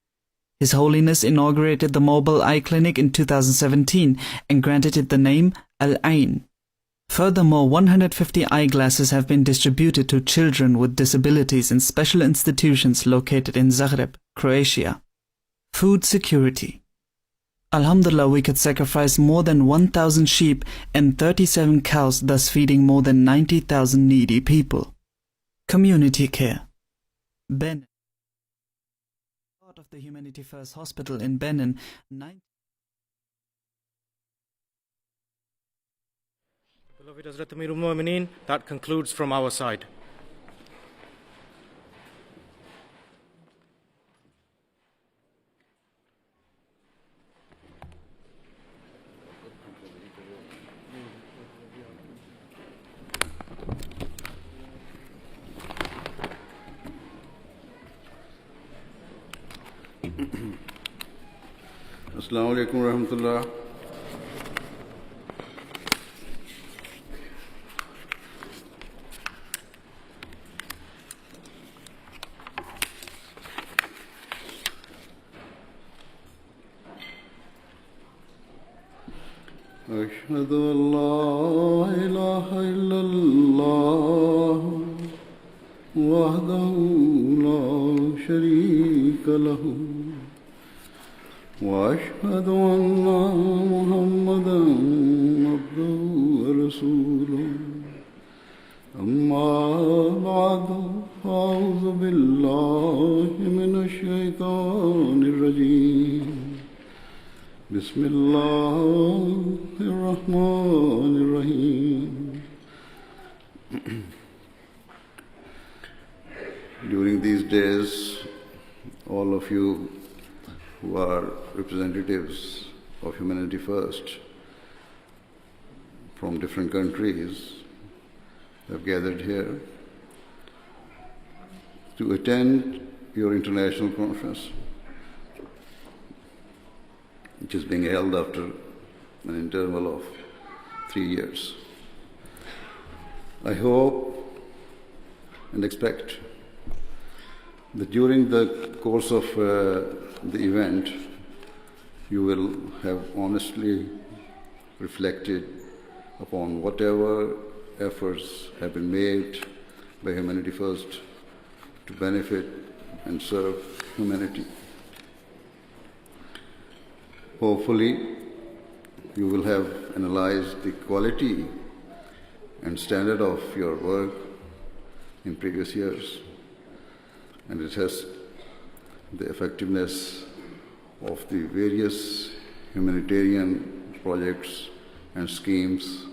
His Holiness inaugurated the mobile eye clinic in 2017 and granted it the name Al-Ain. Furthermore, 150 eyeglasses have been distributed to children with disabilities in special institutions located in Zagreb, Croatia. Food security. Alhamdulillah, we could sacrifice more than 1,000 sheep and 37 cows, thus feeding more than 90,000 needy people. Community care. Benin. Part of the Humanity First Hospital in Benin. Beloved Hazrat Amirul Mu'mineen, that concludes from our side. Assalamu alaikum wa rahmatullah. أشهد أن لا إله إلا الله وحده لا شريك له وأشهد أن محمدا عبده ورسوله أما بعد فأعوذ بالله من الشيطان الرجيم بسم الله الرحمن الرحيم. During these days, all of you who are representatives of Humanity First from different countries have gathered here to attend your international conference, which is being held after an interval of 3 years. I hope and expect that during the course of the event, you will have honestly reflected upon whatever efforts have been made by Humanity First to benefit and serve humanity. Hopefully, you will have analyzed the quality and standard of your work in previous years and assessed the effectiveness of the various humanitarian projects and schemes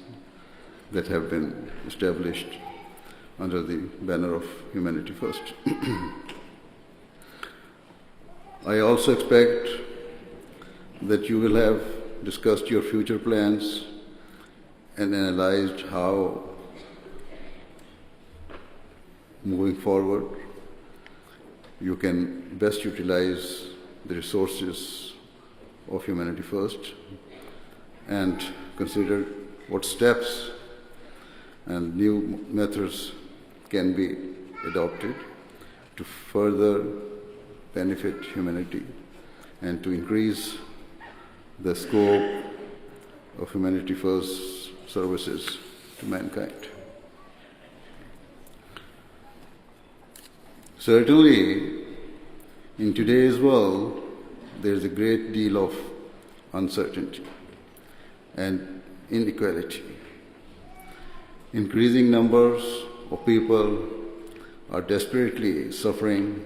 that have been established under the banner of Humanity First. I also expect that you will have discussed your future plans and analyzed how, moving forward, you can best utilize the resources of Humanity First and consider what steps and new methods can be adopted to further benefit humanity and to increase the scope of Humanity First services to mankind. Certainly, in today's world, there is a great deal of uncertainty and inequality. Increasing numbers of people are desperately suffering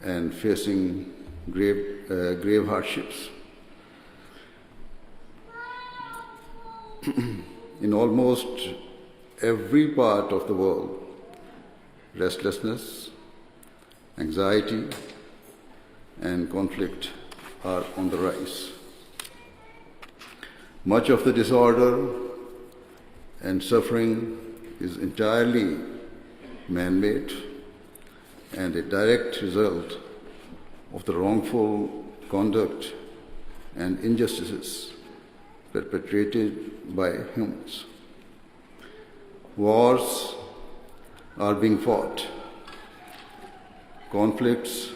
and facing grave hardships. In almost every part of the world, restlessness, anxiety, and conflict are on the rise. Much of the disorder and suffering is entirely man-made and a direct result of the wrongful conduct and injustices perpetrated by humans. Wars are being fought. Conflicts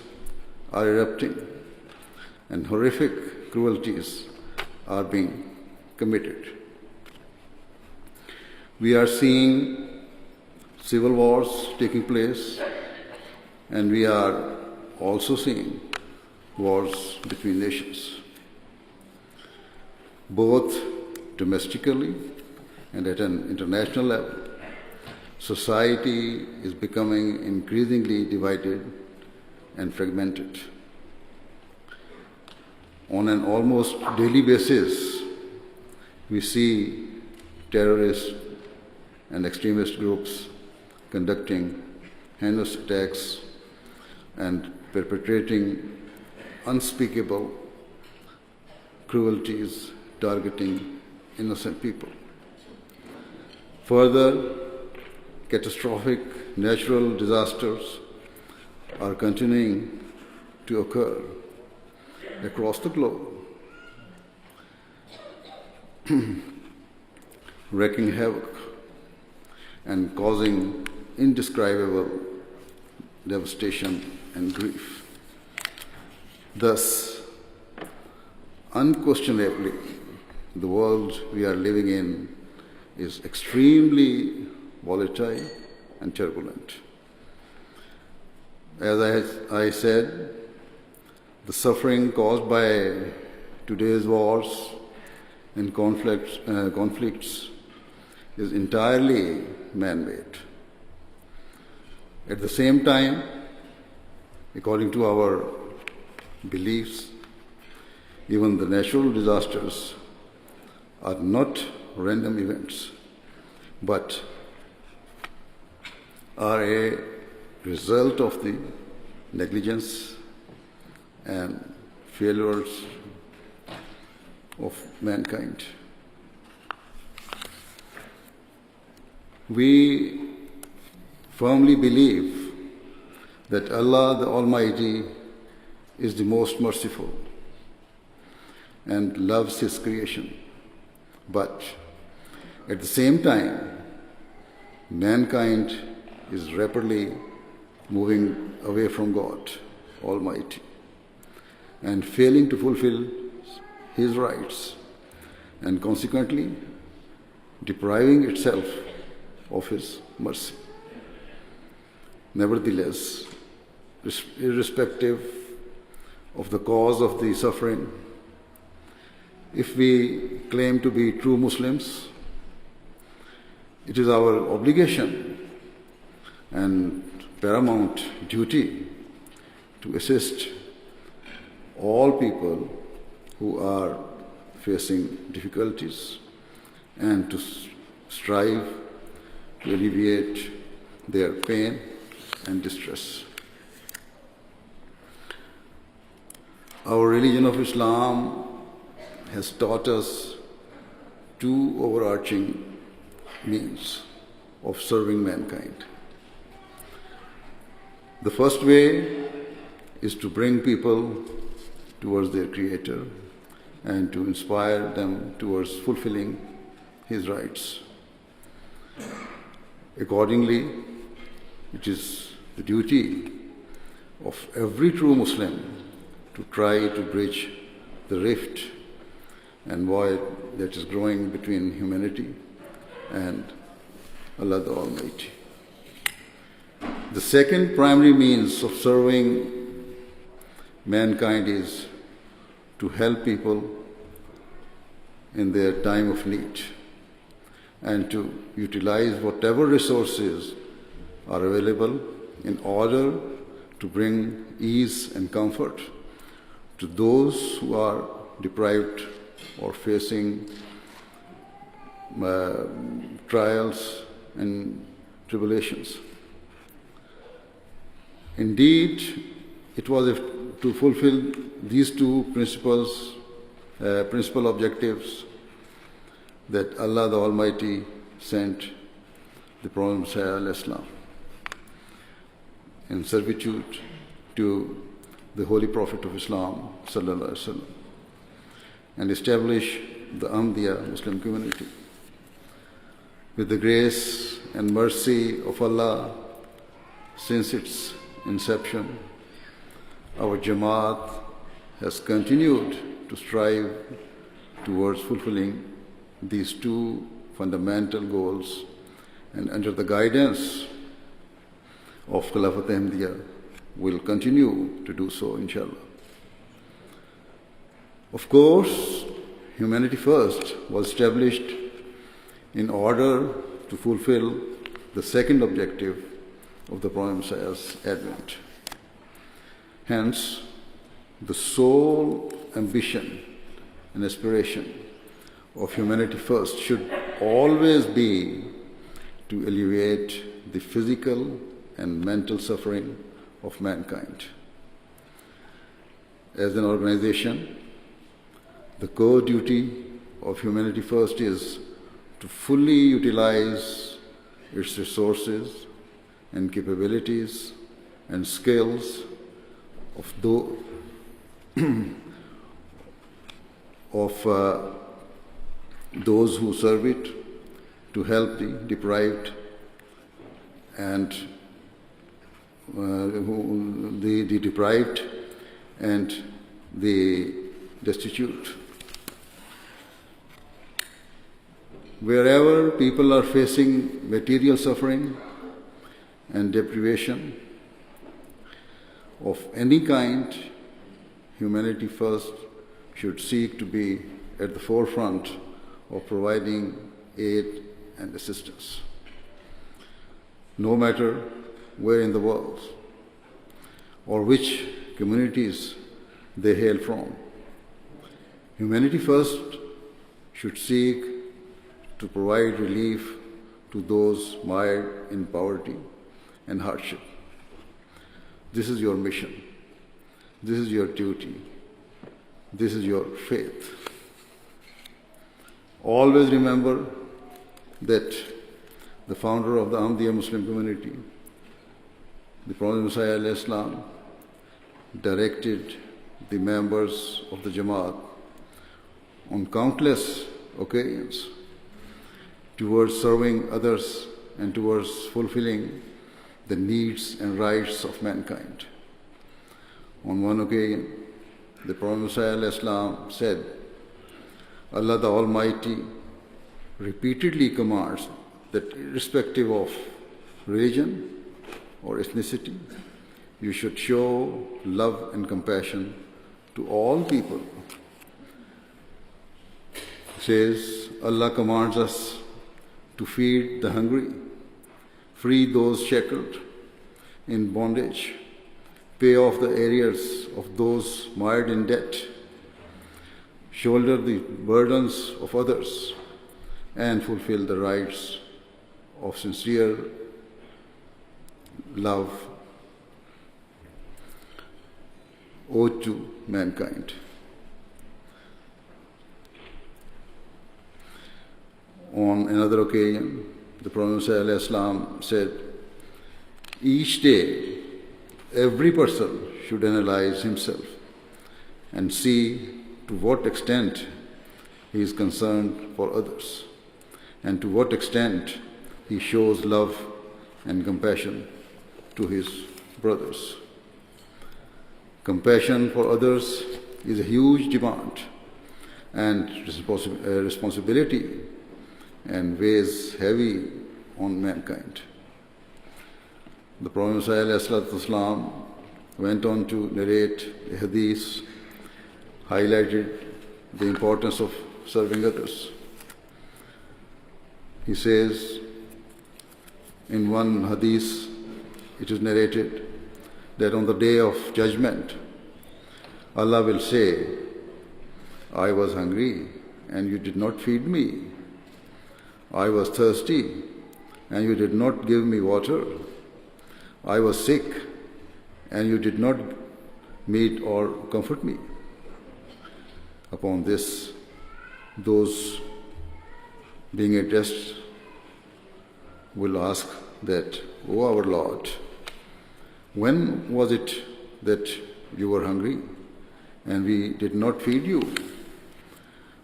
are erupting, and horrific cruelties are being committed. We are seeing civil wars taking place, and we are also seeing wars between nations. Both domestically and at an international level, society is becoming increasingly divided and fragmented. On an almost daily basis, we see terrorist and extremist groups conducting heinous attacks and perpetrating unspeakable cruelties targeting innocent people. Further, catastrophic natural disasters are continuing to occur across the globe, wreaking havoc and causing indescribable devastation and grief. Thus, unquestionably, the world we are living in is extremely volatile and turbulent. As I said, the suffering caused by today's wars and conflicts is entirely man-made. At the same time, according to our beliefs, even the natural disasters are not random events, but are a result of the negligence and failures of mankind. We firmly believe that Allah the Almighty is the most merciful and loves His creation. But at the same time, mankind is rapidly moving away from God Almighty and failing to fulfill His rights and consequently depriving itself of His mercy. Nevertheless, irrespective of the cause of the suffering, if we claim to be true Muslims, it is our obligation and paramount duty to assist all people who are facing difficulties and to strive to alleviate their pain and distress. Our religion of Islam has taught us two overarching means of serving mankind. The first way is to bring people towards their Creator and to inspire them towards fulfilling His rights. Accordingly, it is the duty of every true Muslim to try to bridge the rift and void that is growing between humanity and Allah the Almighty. The second primary means of serving mankind is to help people in their time of need and to utilize whatever resources are available in order to bring ease and comfort to those who are deprived or facing trials and tribulations. Indeed, it was to fulfill these two principal objectives that Allah the Almighty sent the Prophet Muhammad Islam in servitude to the Holy Prophet of Islam Sallallahu Alaihi Wasallam and establish the Ahmadiyya Muslim community. With the grace and mercy of Allah, since its inception, our Jamaat has continued to strive towards fulfilling these two fundamental goals, and under the guidance of Khilafat Ahmadiyya will continue to do so, inshallah. Of course, Humanity First was established in order to fulfill the second objective of the Prophet Messiah's advent. Hence, the sole ambition and aspiration of Humanity First should always be to alleviate the physical and mental suffering of mankind. As an organization, the core duty of Humanity First is to fully utilize its resources and capabilities and skills of those who serve it to help the deprived and the deprived and the destitute. Wherever people are facing material suffering and deprivation of any kind, Humanity First should seek to be at the forefront of providing aid and assistance, no matter where in the world or which communities they hail from. Humanity First should seek to provide relief to those mired in poverty and hardship. This is your mission. This is your duty. This is your faith. Always remember that the founder of the Ahmadiyya Muslim community, the Prophet Messiah Islam, directed the members of the Jamaat on countless occasions towards serving others and towards fulfilling the needs and rights of mankind. On one occasion, the Prophet Messiah Islam said, Allah the Almighty repeatedly commands that irrespective of religion or ethnicity, you should show love and compassion to all people. It says, Allah commands us to feed the hungry, free those shackled in bondage, pay off the arrears of those mired in debt, shoulder the burdens of others, and fulfill the rights of sincere love owed to mankind. On another occasion, the Prophet ﷺ said, each day, every person should analyze himself and see to what extent he is concerned for others and to what extent he shows love and compassion to his brothers. Compassion for others is a huge demand and responsibility and weighs heavy on mankind. The Prophet ﷺ went on to narrate a hadith, highlighted the importance of serving others. He says, in one hadith, it is narrated that on the day of judgment, Allah will say, I was hungry and you did not feed me. I was thirsty and you did not give me water. I was sick and you did not meet or comfort me. Upon this, those being addressed will ask that, O our Lord, when was it that you were hungry and we did not feed you?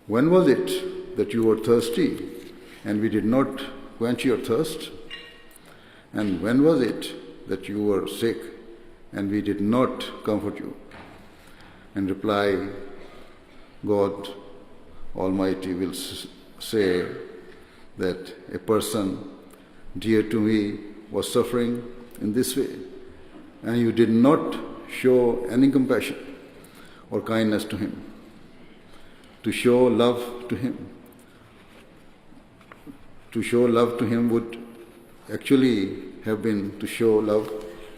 When was it that you were thirsty and we did not quench your thirst? And when was it that you were sick and we did not comfort you? In reply, God Almighty will say that a person dear to me was suffering in this way, and you did not show any compassion or kindness to him, to show love to him. To show love to him would actually have been to show love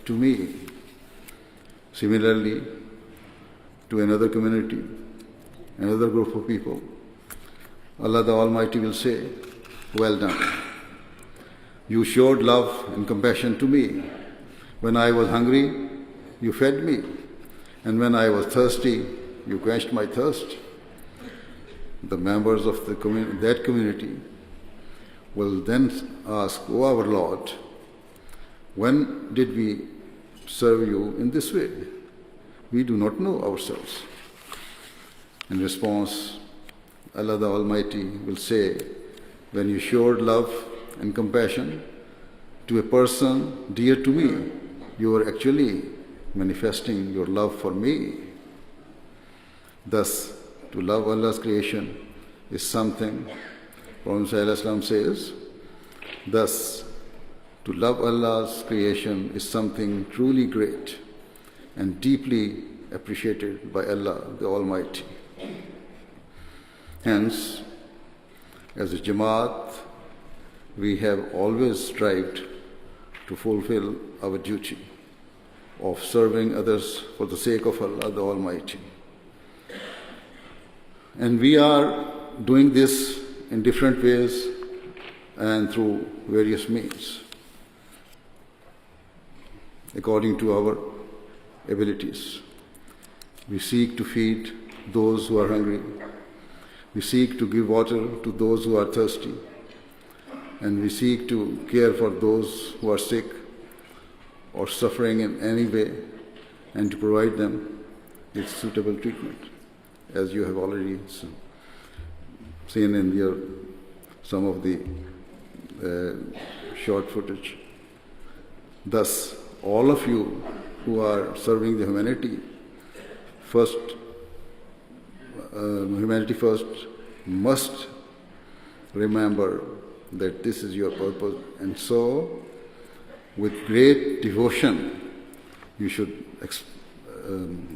to me. Similarly, to another community, another group of people, Allah the Almighty will say, well done. You showed love and compassion to me. When I was hungry, you fed me. And when I was thirsty, you quenched my thirst. The members of that community will then ask, O our Lord, when did we serve you in this way? We do not know ourselves. In response, Allah the Almighty will say, when you showed love and compassion to a person dear to me, you are actually manifesting your love for me. Thus, to love Allah's creation is something, Prophet ﷺ says, thus, to love Allah's creation is something truly great and deeply appreciated by Allah the Almighty. Hence, as a Jamaat, we have always strived to fulfill our duty of serving others for the sake of Allah the Almighty. And we are doing this in different ways and through various means, according to our abilities. We seek to feed those who are hungry. We seek to give water to those who are thirsty. And we seek to care for those who are sick or suffering in any way and to provide them with suitable treatment, as you have already seen in some of the short footage. Thus, all of you who are serving the humanity first, must remember that this is your purpose, and so with great devotion you should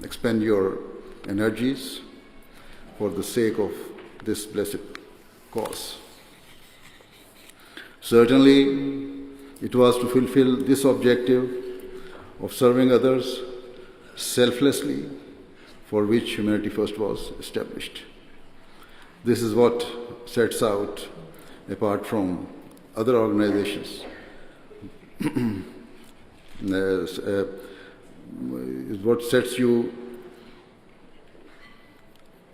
expend your energies for the sake of this blessed cause. Certainly, it was to fulfill this objective of serving others selflessly for which Humanity First was established. This is what sets out, apart from other organizations, is what sets you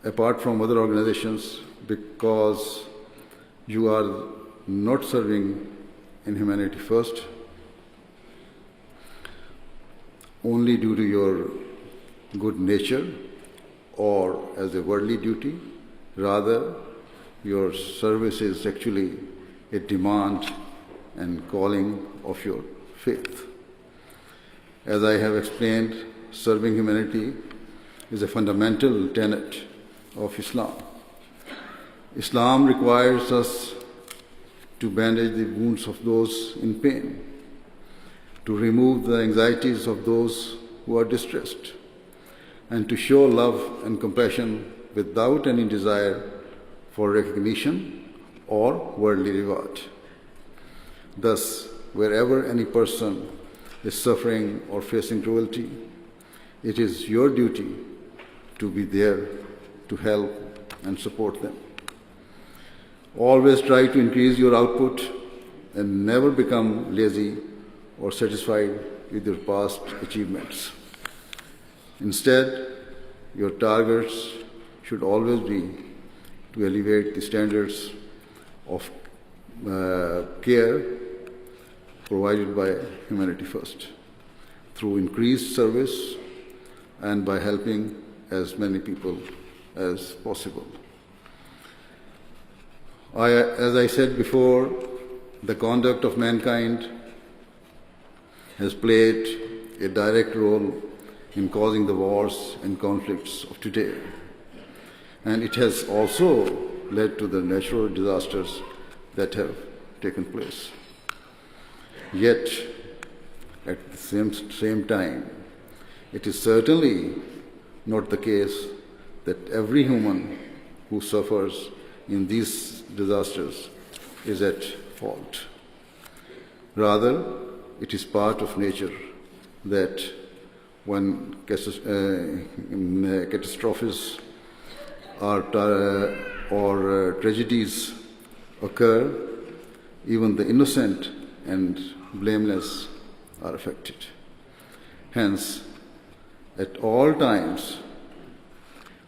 apart from other organizations, because you are not serving in Humanity First only due to your good nature or as a worldly duty. Rather, your service is actually a demand and calling of your faith. As I have explained, serving humanity is a fundamental tenet of Islam. Islam requires us to bandage the wounds of those in pain, to remove the anxieties of those who are distressed, and to show love and compassion without any desire for recognition or worldly reward. Thus, wherever any person is suffering or facing cruelty, it is your duty to be there to help and support them. Always try to increase your output and never become lazy or satisfied with your past achievements. Instead, your targets should always be to elevate the standards of care provided by Humanity First through increased service and by helping as many people as possible. As I said before, the conduct of mankind has played a direct role in causing the wars and conflicts of today. And it has also led to the natural disasters that have taken place. Yet, at the same time, it is certainly not the case that every human who suffers in these disasters is at fault. Rather, it is part of nature that when catastrophes or tragedies occur, even the innocent and blameless are affected. Hence, at all times,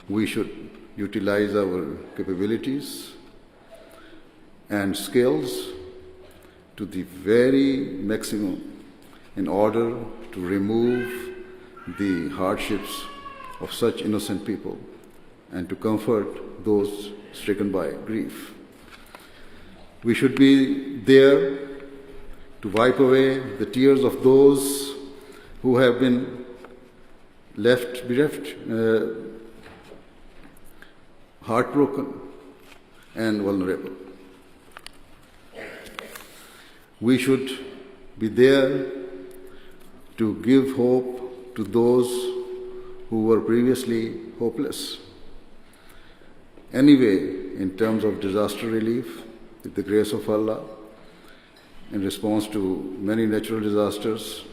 we should utilize our capabilities and skills to the very maximum in order to remove the hardships of such innocent people and to comfort those stricken by grief. We should be there to wipe away the tears of those who have been left bereft, heartbroken and vulnerable. We should be there to give hope to those who were previously hopeless. Anyway, in terms of disaster relief, with the grace of Allah, in response to many natural disasters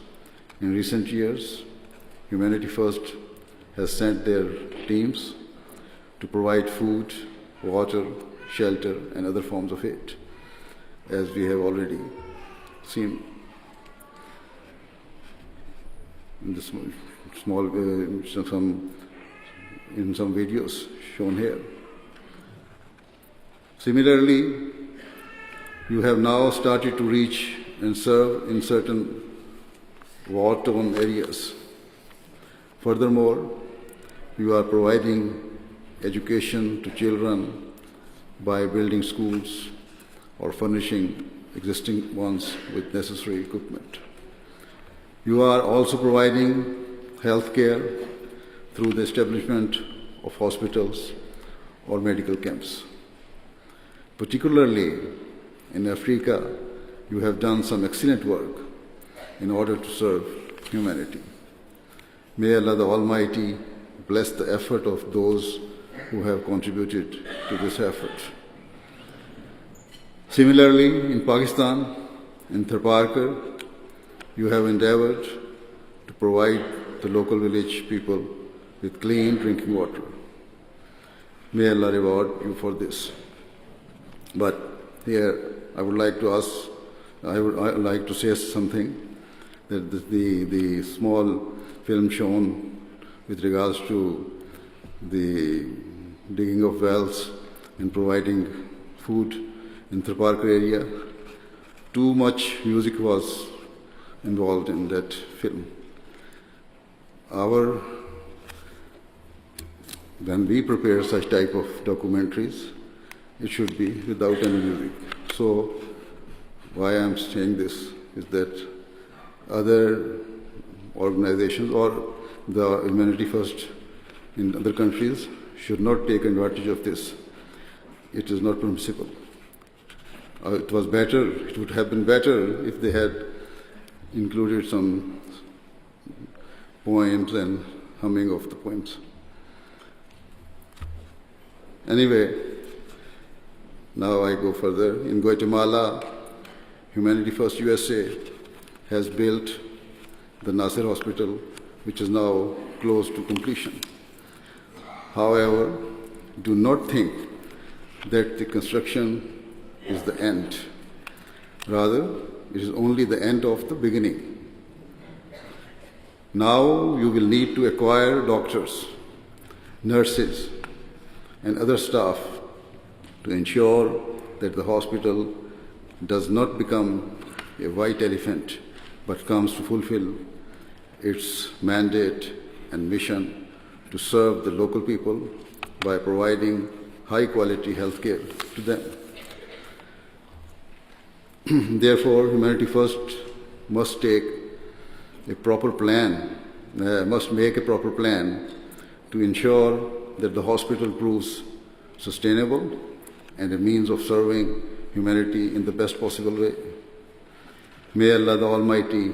in recent years, Humanity First has sent their teams to provide food, water, shelter, and other forms of aid, as we have already seen in the in some videos shown here. Similarly, you have now started to reach and serve in certain war-torn areas. Furthermore, you are providing education to children by building schools or furnishing existing ones with necessary equipment. You are also providing health care through the establishment of hospitals or medical camps. particularly in Africa, you have done some excellent work in order to serve humanity. May Allah the Almighty bless the effort of those who have contributed to this effort. Similarly, in Pakistan, in Tharparkar, you have endeavored to provide the local village people with clean drinking water. May Allah reward you for this. But here I would like to say something, that the small film shown with regards to the digging of wells and providing food in Tharparkar area, too much music was involved in that film. When we prepare such type of documentaries, it should be without any music. So why I am saying this is that other organizations or the Humanity First in other countries should not take advantage of this. It is not permissible. It would have been better if they had included some poems and humming of the poems. Anyway, now I go further. In Guatemala, Humanity First USA has built the Nasser Hospital, which is now close to completion. However, do not think that the construction is the end. Rather, it is only the end of the beginning. Now you will need to acquire doctors, nurses, and other staff to ensure that the hospital does not become a white elephant, but comes to fulfill its mandate and mission to serve the local people by providing high-quality health care to them. Therefore, Humanity First must make a proper plan to ensure that the hospital proves sustainable and a means of serving humanity in the best possible way. May Allah the Almighty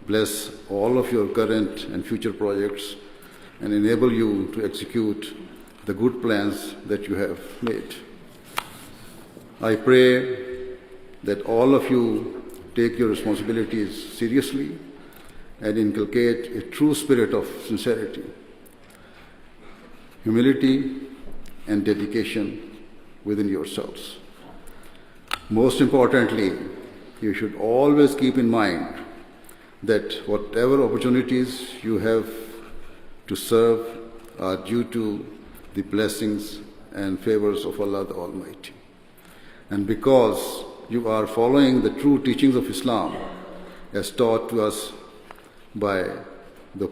bless all of your current and future projects and enable you to execute the good plans that you have made. I pray that all of you take your responsibilities seriously and inculcate a true spirit of sincerity, humility, and dedication within yourselves. Most importantly, you should always keep in mind that whatever opportunities you have to serve are due to the blessings and favors of Allah the Almighty. And because you are following the true teachings of Islam as taught to us by the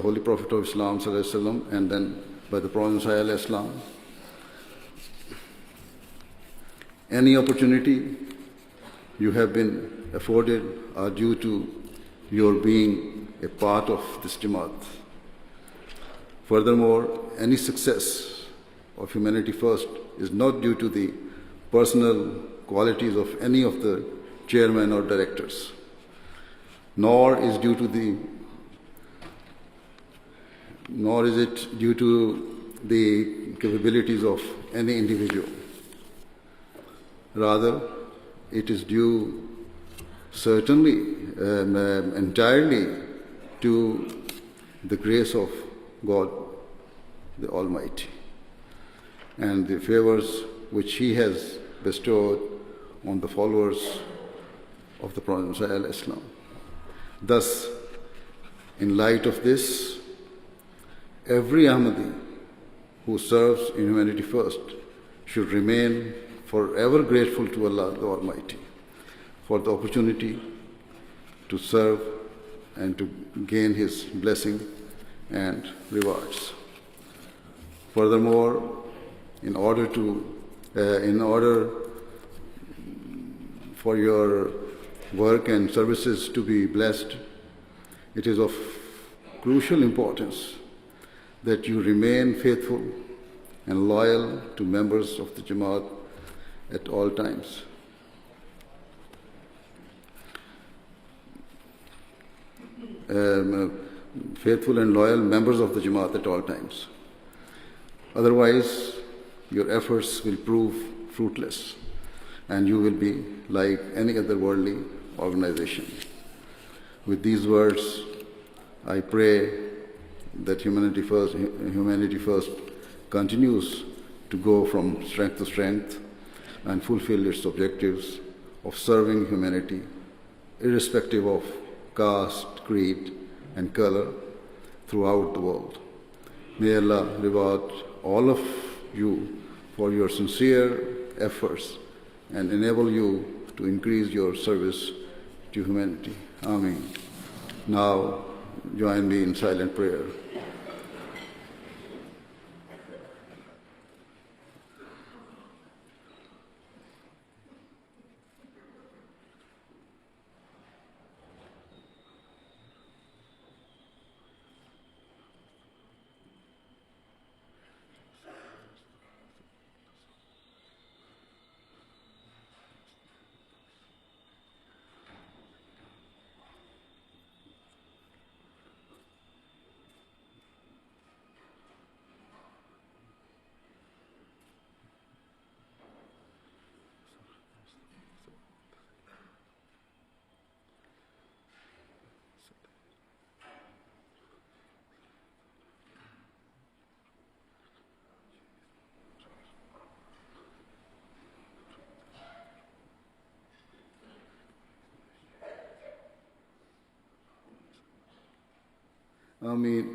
Holy Prophet of Islam and then by the Prophet Islam, any opportunity you have been afforded are due to your being a part of this Jamaat. Furthermore, any success of Humanity First is not due to the personal qualities of any of the chairmen or directors, nor is it due to the capabilities of any individual. Rather, it is due certainly entirely to the grace of God the Almighty and the favors which He has bestowed on the followers of the Prophet Islam. Thus, in light of this, every Ahmadi who serves in Humanity First should remain forever grateful to Allah the Almighty for the opportunity to serve and to gain His blessing and rewards. Furthermore, in order for your work and services to be blessed, it is of crucial importance that you remain faithful and loyal to members of the Jamaat at all times. Faithful and loyal members of the Jamaat at all times. Otherwise, your efforts will prove fruitless and you will be like any other worldly organization. With these words, I pray that Humanity First continues to go from strength to strength and fulfill its objectives of serving humanity, irrespective of caste, creed, and color throughout the world. May Allah reward all of you for your sincere efforts and enable you to increase your service to humanity. Ameen. Now, join me in silent prayer. Ameen.